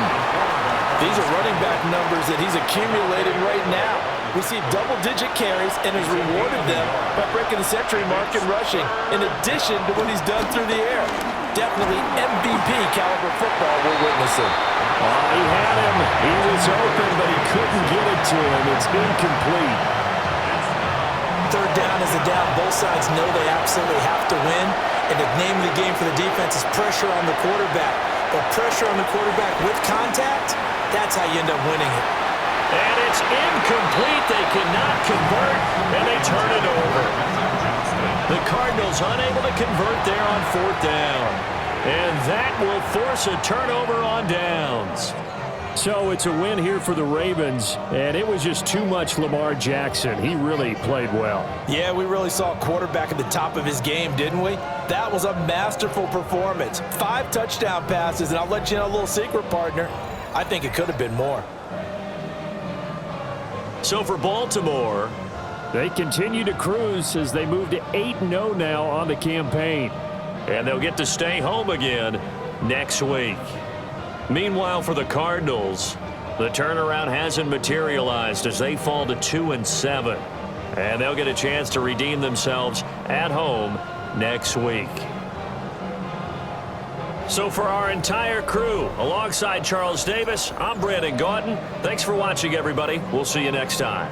Speaker 8: These are running back numbers that he's accumulating right now. We see double-digit carries and has rewarded them by breaking the century mark in rushing, in addition to what he's done through the air. Definitely MVP caliber football we're witnessing.
Speaker 1: He had him. He was open, but he couldn't get it to him. It's incomplete.
Speaker 3: 3rd down is a down. Both sides know they absolutely have to win. And the name of the game for the defense is pressure on the quarterback. But pressure on the quarterback with contact, that's how you end up winning it.
Speaker 2: And it's incomplete. They cannot convert, and they turn it over. The Cardinals unable to convert there on 4th down. And that will force a turnover on downs.
Speaker 1: So it's a win here for the Ravens, and it was just too much Lamar Jackson. He really played well.
Speaker 3: Yeah, we really saw a quarterback at the top of his game, didn't we? That was a masterful performance. 5 touchdown passes, and I'll let you know a little secret, partner. I think it could have been more.
Speaker 2: So for Baltimore,
Speaker 1: they continue to cruise as they move to 8-0 now on the campaign.
Speaker 2: And they'll get to stay home again next week. Meanwhile, for the Cardinals, the turnaround hasn't materialized as they fall to 2-7. And they'll get a chance to redeem themselves at home next week. So for our entire crew, alongside Charles Davis, I'm Brandon Gaudin. Thanks for watching, everybody. We'll see you next time.